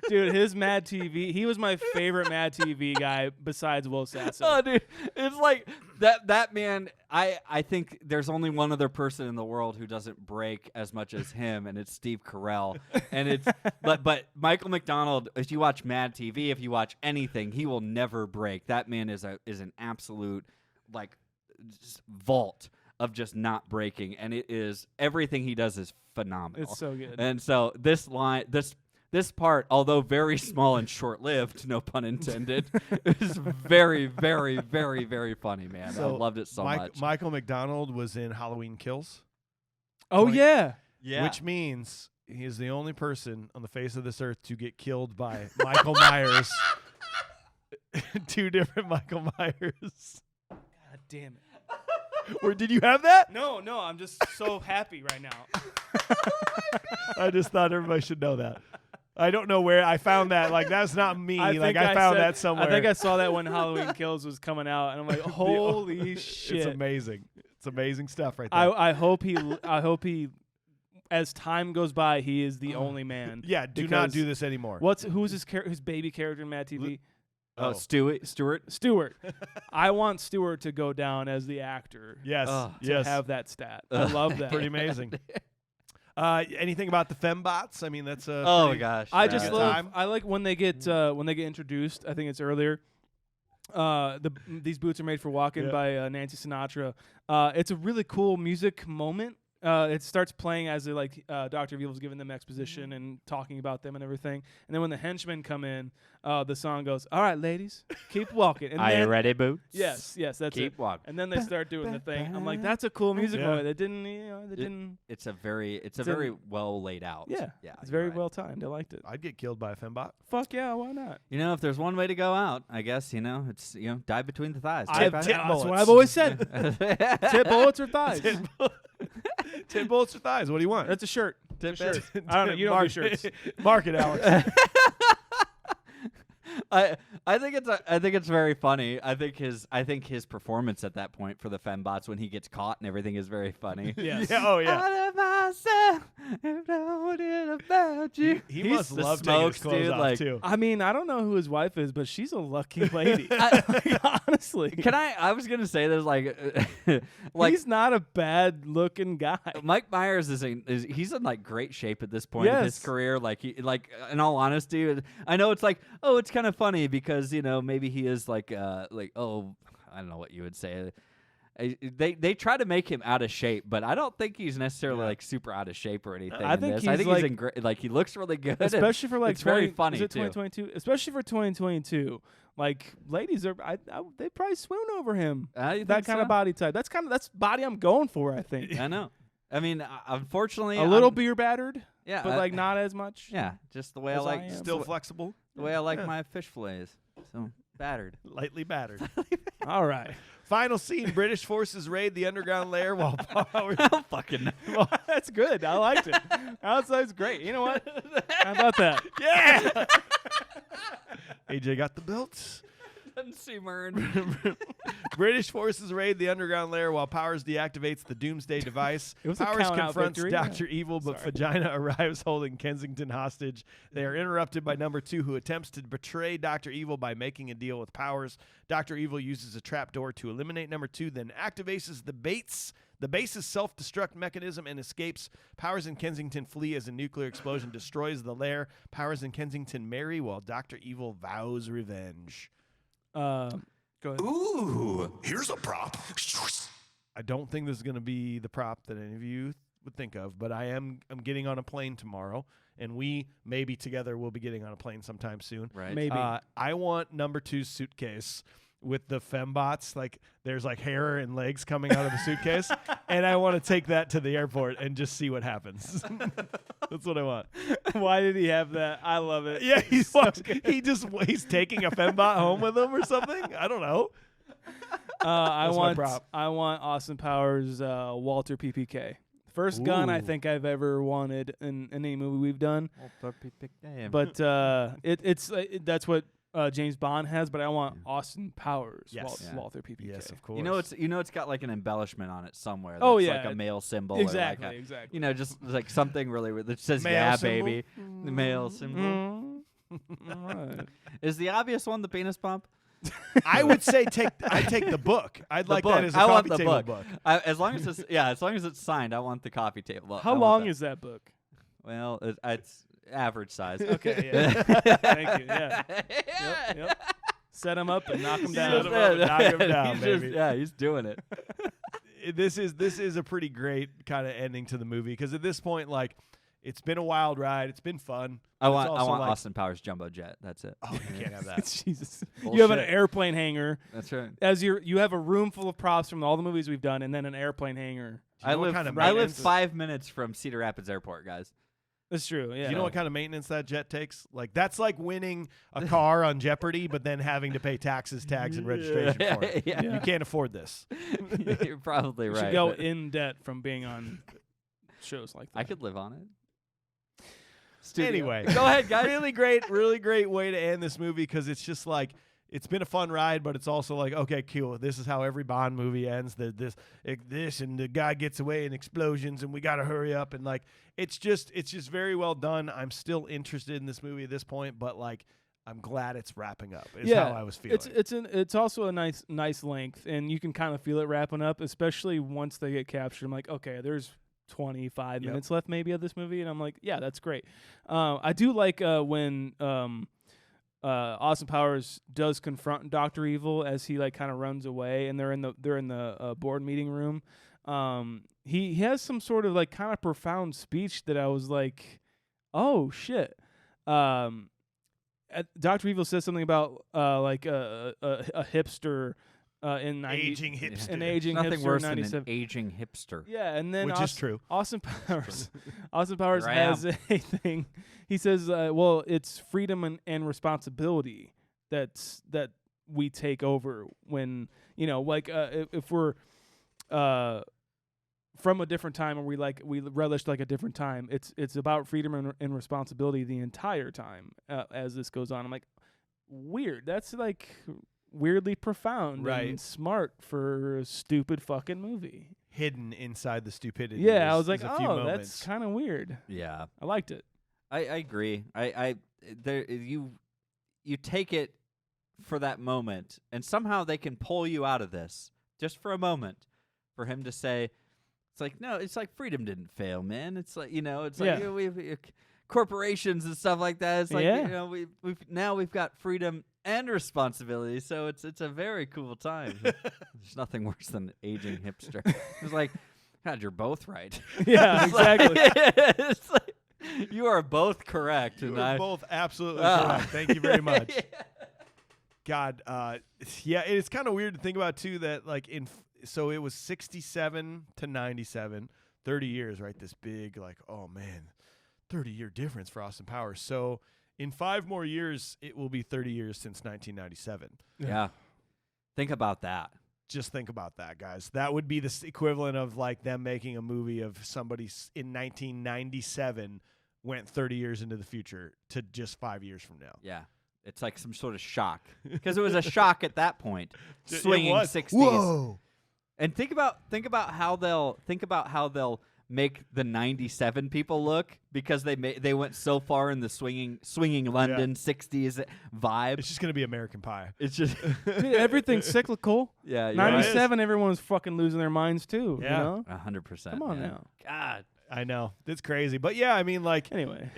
Dude, his Mad TV, he was my favorite Mad TV guy besides Will Sasso. Oh, dude, it's like that man. I think there's only one other person in the world who doesn't break as much as him, and it's Steve Carell. And it's but Michael McDonald. If you watch Mad TV, if you watch anything, he will never break. That man is an absolute like just vault of just not breaking, and it is everything he does is phenomenal. It's so good. And so this part, although very small and short-lived, no pun intended, is very, very, very, very funny, man. I loved it so much. Michael McDonald was in Halloween Kills. Oh, Mike- yeah. Yeah. Which means he is the only person on the face of this earth to get killed by Michael Myers. Two different Michael Myers. God damn it. Or did you have that? No, I'm just so happy right now. I just thought everybody should know that. I don't know where I found that. Like, that's not me. I found that somewhere. I think I saw that when Halloween Kills was coming out, and I'm like, holy shit. It's amazing. It's amazing stuff right there. I hope he, as time goes by, he is the only man. Yeah, do not do this anymore. Who's his baby character in Mad TV? Stewart. I want Stewart to go down as the actor. Yes. To have that stat. I love that. Pretty amazing. Anything about the fembots? I mean, that's a Oh gosh. I just love. I like when they get introduced. I think it's earlier. These boots are made for walking by Nancy Sinatra. It's a really cool music moment. It starts playing as Dr. Evil's giving them exposition and talking about them and everything. And then when the henchmen come in, the song goes, "All right, ladies, keep walking." And Are you ready, Boots? Yes, that's it. Keep walking. And then they start doing the thing. I'm like, that's a cool music moment. They didn't. It's a very well laid out. Yeah, it's very well timed. I liked it. I'd get killed by a fembot. Fuck yeah, why not? If there's one way to go out, I guess it's die between the thighs. Tip That's bullets. what I've always said. Tip bullets or thighs. Tip bullets or thighs? What do you want? That's a shirt. Tip shirt. I don't know. You don't do shirts. Mark it, Alex. I think it's very funny. I think his performance at that point for the fembots when he gets caught and everything is very funny. Yes. Yeah, oh yeah. Out of myself, if I wanted about you. He must love taking his clothes off too. I mean, I don't know who his wife is, but she's a lucky lady. Honestly. I was gonna say there's he's not a bad looking guy. Mike Myers is he's in great shape at this point of his career. In all honesty, I know it's it's kind of funny because maybe he is I don't know what you would say. They try to make him out of shape, but I don't think he's necessarily super out of shape or anything. I think he's in great. He looks really good, especially for it's very funny. Is it 2022? Especially for 2022. Ladies are, they probably swoon over him. That kind of body type. That's body I'm going for. I think. I know. I mean, unfortunately, a little beer battered. Yeah, but not as much. Yeah, just the way I like. Still flexible. The way I like my fish fillets. So battered. Lightly battered. All right. Final scene: British forces raid the underground lair while powers. Well, that's good. I liked it. Outside's great. You know what? How about that? Yeah. AJ got the belts. British forces raid the underground lair while Powers deactivates the Doomsday device. Powers confronts Dr. Evil, but Vagina arrives holding Kensington hostage. They are interrupted by Number 2, who attempts to betray Dr. Evil by making a deal with Powers. Dr. Evil uses a trapdoor to eliminate Number 2, then activates the base's self-destruct mechanism and escapes. Powers and Kensington flee as a nuclear explosion destroys the lair. Powers and Kensington marry while Dr. Evil vows revenge. Go ahead. Ooh, here's a prop. I don't think this is going to be the prop that any of you would think of, but I'm getting on a plane tomorrow, and we maybe together will be getting on a plane sometime soon. Right. Maybe. I want Number 2's suitcase with the fembots, there's hair and legs coming out of the suitcase, and I want to take that to the airport and just see what happens. That's what I want. Why did he have that? I love it. Yeah, he's taking a fembot home with him or something. I don't know. I want Austin Powers Walter PPK. First gun I think I've ever wanted in any movie we've done. Walter PPK. But that's what James Bond has, but I want Austin Powers. Yes. Walter PPK. Yes, of course. It's got an embellishment on it somewhere. Oh, that's yeah. like a male symbol. Exactly. Or exactly. Just something really that says Male yeah, symbol? baby. The male symbol. All right. Is the obvious one the penis pump? I would say I'd take the book. I'd like that as a coffee table book. As long as it's signed, I want the coffee table book. How long is that book? Well, it's average size. Okay. Yeah. Thank you. Yeah. Yep. Set him up and knock him down. Knock him down, baby. He's doing it. This is a pretty great kind of ending to the movie because at this point, it's been a wild ride. It's been fun. I want Austin Powers jumbo jet. That's it. Oh, you can't have that. Jesus. Bullshit. You have an airplane hangar. That's right. You have a room full of props from all the movies we've done, and then an airplane hangar. I what live kind of 5 minutes from Cedar Rapids Airport, guys. That's true. Yeah. You know what kind of maintenance that jet takes? Like that's like winning a car on Jeopardy, but then having to pay taxes, tags, and registration for it. Yeah. You can't afford this. You're probably You right. should go but in debt from being on shows like that. I could live on it. Studio. Anyway, go ahead, guys. really great way to end this movie because it's just like it's been a fun ride, but it's also like okay, cool. This is how every Bond movie ends. This and the guy gets away in explosions, and we got to hurry up and like it's just very well done. I'm still interested in this movie at this point, but like I'm glad it's wrapping up. Is how I was feeling. It's also a nice length, and you can kind of feel it wrapping up, especially once they get captured. I'm like, okay, there's 25 minutes left maybe of this movie, and I'm like, yeah, that's great. I do like when Austin Powers does confront Dr. Evil as he like kind of runs away, and they're in the board meeting room. He has some sort of like kind of profound speech that I was like, oh shit. Dr. Evil says something about like a hipster in 90, aging hipster. an aging Nothing hipster worse in than 97. an aging hipster. Yeah, and then Which is true. Austin Powers Here I has a thing. He says, well, it's freedom and responsibility that we take over when, like if we're from a different time and we relish like a different time. It's about freedom and responsibility the entire time as this goes on. I'm like, weird. That's like weirdly profound and smart for a stupid fucking movie. Hidden inside the stupidity. Yeah, I was is like, a few oh, moments. that's kind of weird. Yeah. I liked it. I agree. You take it for that moment, and somehow they can pull you out of this just for a moment. For him to say, it's like no, it's like freedom didn't fail, man. It's like it's like we corporations and stuff like that. It's like we've got freedom and responsibility, so it's a very cool time. There's nothing worse than an aging hipster. It's like, God, you're both right. Yeah, exactly. It's like, you are both correct. You and are both absolutely correct. Thank you very much. God, it's kind of weird to think about too that like so it was 67 to 97, 30 years, right? This big like, oh man, 30-year difference for Austin Powers. So in 5 more years, it will be 30 years since 1997. Yeah. Think about that. Just think about that, guys. That would be the equivalent of like them making a movie of somebody in 1997 went 30 years into the future to just 5 years from now. Yeah. It's like some sort of shock. Because it was a shock at that point. It Swinging was. 60s. Whoa. And think about how they'll make the 97 people look because they went so far in the swinging London 60s vibe. It's just going to be American Pie. It's just Dude, everything's cyclical. yeah, you're 97, everyone's fucking losing their minds too. Yeah. You know? 100%. Come on man. now. God. I know. It's crazy. But yeah, I mean like Anyway.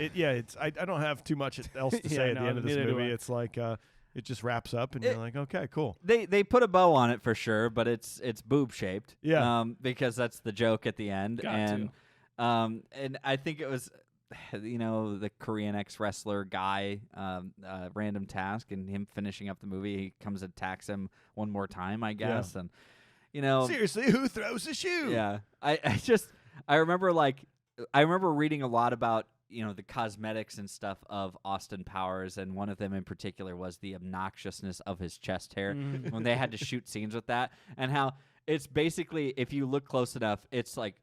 I don't have too much else to Yeah, say at no, the end of this neither do movie. I. It's like it just wraps up and you're like, okay, cool. They put a bow on it for sure, but it's boob shaped. Yeah. Because that's the joke at the end. Got and I think it was the Korean ex-wrestler guy, random task, and him finishing up the movie. He comes and attacks him one more time, I guess. And Seriously, who throws a shoe? yeah, I remember reading a lot about the cosmetics and stuff of Austin Powers, and one of them in particular was the obnoxiousness of his chest hair when they had to shoot scenes with that, and how it's basically, if you look close enough, it's like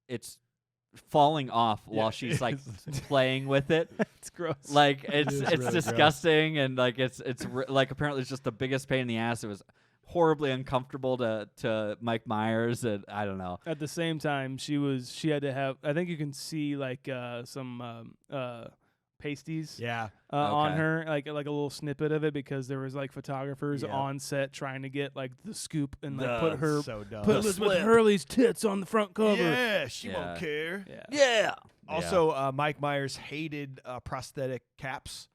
it's falling off while she's like playing with it. It's gross. Like it's really disgusting, and like it's like apparently it's just the biggest pain in the ass. It was horribly uncomfortable to Mike Myers, and I don't know. At the same time, she had to have. I think you can see like some pasties. Yeah. On Okay. her, like a little snippet of it, because there was like photographers Yeah. on set trying to get like the scoop and like No, put her so dumb. put Elizabeth Hurley's tits on the front cover. Yeah, she Yeah. won't care. Yeah. Yeah. Also, Mike Myers hated prosthetic caps,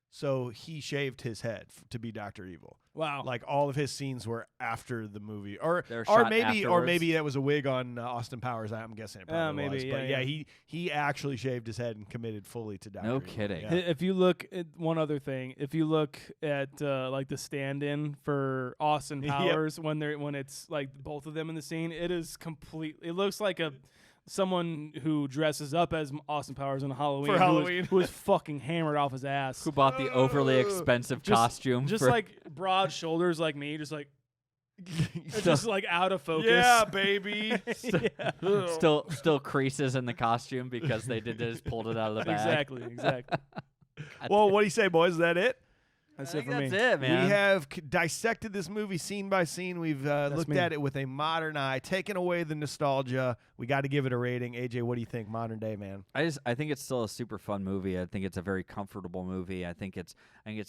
so he shaved his head to be Dr. Evil. Wow. Like all of his scenes were after the movie, or They were shot maybe afterwards. that was a wig on Austin Powers. I'm guessing it probably maybe, was. yeah, But yeah. he actually shaved his head and committed fully to Dr. No Evil. kidding. Yeah. If you look at one other thing, if you look at like the stand-in for Austin Yep. Powers when it's like both of them in the scene, it is complete. It looks like someone who dresses up as Austin Powers on Halloween For Halloween. who was fucking hammered off his ass. Who bought the overly expensive costume? Just for like broad shoulders like me, just like just like out of focus. Yeah, baby. still creases in the costume because they just pulled it out of the bag. Exactly. Well, what do you say, boys? Is that it? That's I it think for me. that's it, man. We have dissected this movie scene by scene. We've looked me. at it with a modern eye, taken away the nostalgia. We got to give it a rating. AJ, what do you think? Modern day, man. I think it's still a super fun movie. I think it's a very comfortable movie. I think it's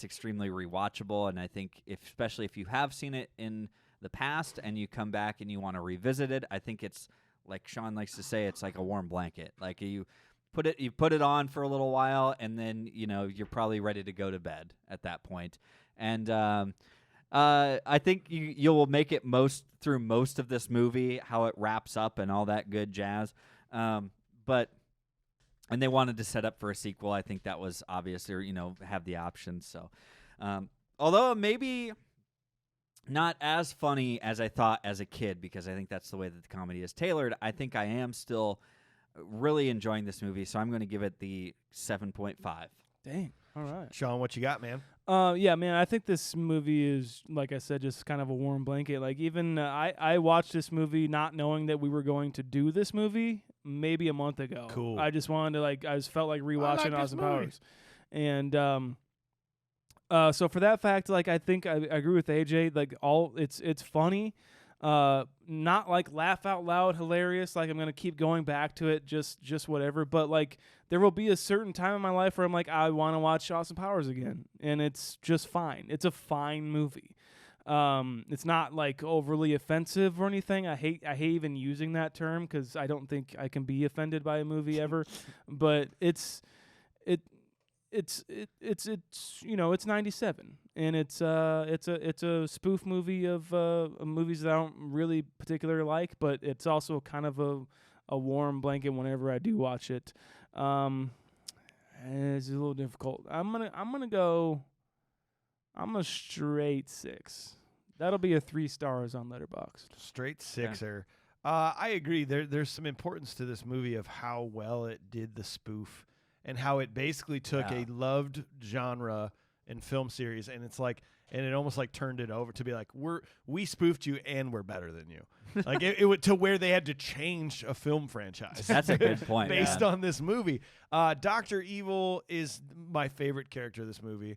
extremely rewatchable, and I think especially if you have seen it in the past and you come back and you want to revisit it, I think it's like Shaun likes to say, it's like a warm blanket. Like you put it on for a little while, and then you're probably ready to go to bed at that point. And I think you'll make it through most of this movie, how it wraps up and all that good jazz. And they wanted to set up for a sequel. I think that was obvious, or have the options. So, although maybe not as funny as I thought as a kid, because I think that's the way that the comedy is tailored, I think I am still really enjoying this movie, so I'm going to give it the 7.5. Dang. All right. Shaun, what you got, man? Yeah, man, I think this movie is, like I said, just kind of a warm blanket. Like, even I watched this movie not knowing that we were going to do this movie maybe a month ago. Cool. I just wanted to, I just felt like rewatching Austin Powers. And so for that fact, I think I agree with AJ. It's funny. Not like laugh out loud hilarious, like I'm gonna keep going back to it, just whatever, but there will be a certain time in my life where I'm like, I want to watch Austin Powers again, and it's just fine. It's a fine movie. It's not overly offensive or anything. I hate even using that term because I don't think I can be offended by a movie ever, but it's 97, and it's a spoof movie of movies that I don't really particularly like, but it's also kind of a warm blanket whenever I do watch it. It's a little difficult. I'm a straight 6. That'll be a 3 stars on Letterboxd. Straight 6er. I agree. There's some importance to this movie of how well it did the spoof, and how it basically took a loved genre and film series, and it almost turned it over to be we spoofed you and we're better than you. It went to where they had to change a film franchise. That's a good point. Based on this movie. Dr. Evil is my favorite character of this movie.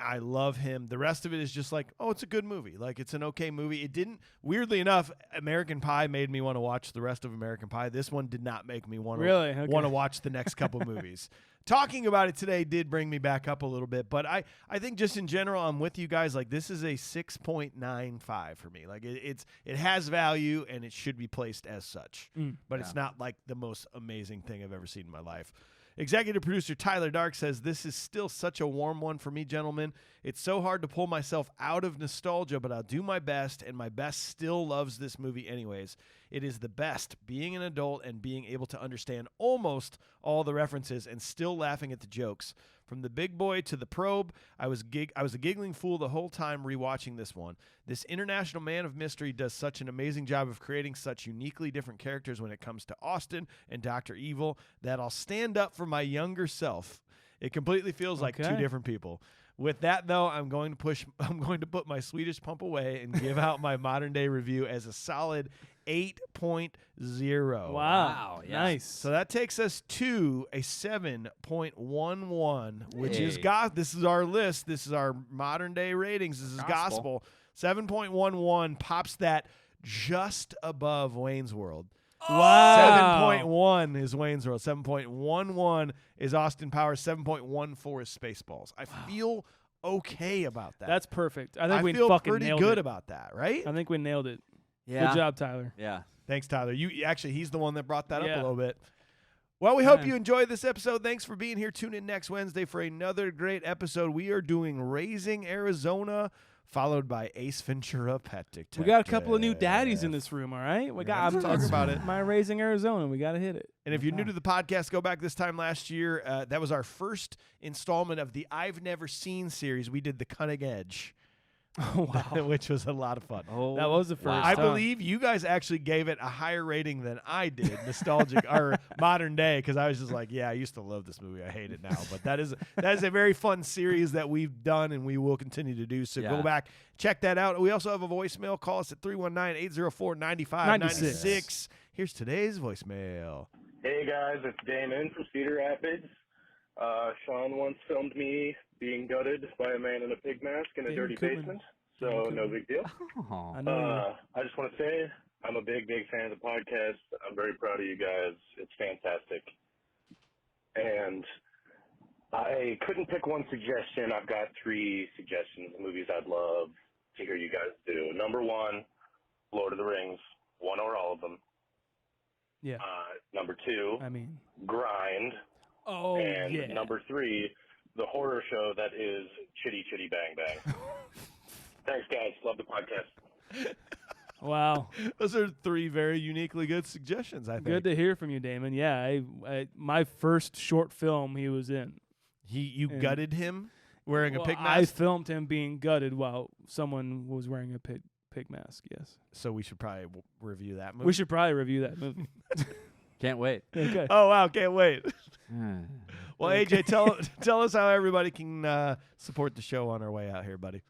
I love him. The rest of it is just it's a good movie. It's an okay movie. It didn't, weirdly enough, American Pie made me want to watch the rest of American Pie. This one did not make me want to watch the next couple movies. Talking about it today did bring me back up a little bit, but I think just in general, I'm with you guys. This is a 6.95 for me. It has value and it should be placed as such, but it's not the most amazing thing I've ever seen in my life. Executive producer Tyler Dark says, this is still such a warm one for me, gentlemen. It's so hard to pull myself out of nostalgia, but I'll do my best, and my best still loves this movie anyways. It is the best, being an adult and being able to understand almost all the references and still laughing at the jokes. From the big boy to the probe, I was a giggling fool the whole time rewatching this one. This international man of mystery does such an amazing job of creating such uniquely different characters when it comes to Austin and Dr. Evil that I'll stand up for my younger self. It completely feels like two different people. With that, though, I'm going to put my Swedish pump away and give out my modern day review as a solid 8.0. Wow. Yes. Nice. So that takes us to a 7.11, which is this is our list. This is our modern day ratings. This is gospel. 7.11 pops that just above Wayne's World. Wow. 7.1 is Wayne's World. 7.11 is Austin Powers. 7.14 is Spaceballs. I feel okay about that. That's perfect. I think we feel fucking pretty nailed good it. about that, right? I think we nailed it. Yeah. Good job, Tyler. Yeah. Thanks, Tyler. He's the one that brought that up Yeah. a little bit. Well, we hope you enjoyed this episode. Thanks for being here. Tune in next Wednesday for another great episode. We are doing Raising Arizona, followed by Ace Ventura: Pet Detective. We got a couple of new daddies in this room, all right? We got have to talk about it. My Raising Arizona. We got to hit it. And if you're new to the podcast, go back this time last year. That was our first installment of the I've Never Seen series. We did The Cunning Edge. Oh, wow. which was a lot of fun. Oh, That was the first wow. I time. believe you guys actually gave it a higher rating than I did, nostalgic or modern day, because I was just like, yeah, I used to love this movie. I hate it now. But that is a very fun series that we've done and we will continue to do. So go Yeah. back, check that out. We also have a voicemail. Call us at 319-804-9596. Here's today's voicemail. Hey guys, it's Dane from Cedar Rapids. Shaun once filmed me being gutted by a man in a pig mask in a Dane dirty Koopman. basement, so no big deal. Oh. I know. I just want to say I'm a big fan of the podcast. I'm very proud of you guys. It's fantastic. And I couldn't pick one suggestion. I've got 3 suggestions of movies I'd love to hear you guys do. Number 1, Lord of the Rings, one or all of them. Yeah. Number 2, I mean. Grind. Oh, And yeah. number 3, the horror show that is Chitty Chitty Bang Bang. Thanks, guys. Love the podcast. Wow. Those are 3 very uniquely good suggestions, I think. Good to hear from you, Damon. Yeah, I my first short film he was in. You And- gutted him wearing a Well, pig I mask? filmed him being gutted while someone was wearing a pig mask, yes. So we should probably review that movie. We should probably review that movie. Can't wait. Okay. Oh, wow. Can't wait. Hmm. Well, AJ, tell us how everybody can support the show on our way out here, buddy.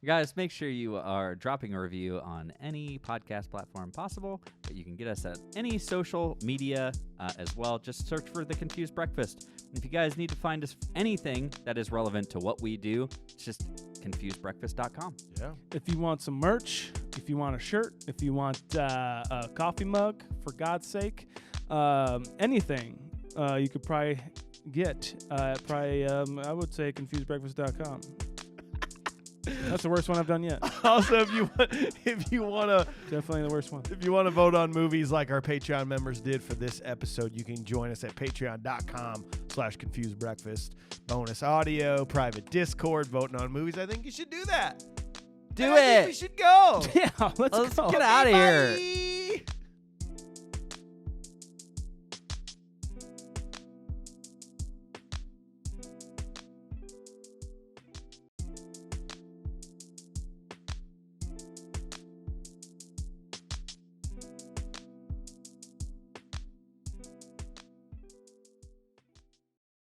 Guys, make sure you are dropping a review on any podcast platform possible. But you can get us at any social media as well. Just search for The Confused Breakfast. And if you guys need to find us anything that is relevant to what we do, it's just confusedbreakfast.com. Yeah. If you want some merch, if you want a shirt, if you want a coffee mug, for God's sake, anything you could probably get I would say confusedbreakfast.com. That's the worst one I've done yet. Also, if you want to Definitely the worst one. if you want to vote on movies like our Patreon members did for this episode, you can join us at patreon.com/confusedbreakfast. Bonus audio, private Discord, voting on movies. I think you should do that. Do And I think it. we should go. Yeah, let's Let's go. get out of here. Bye.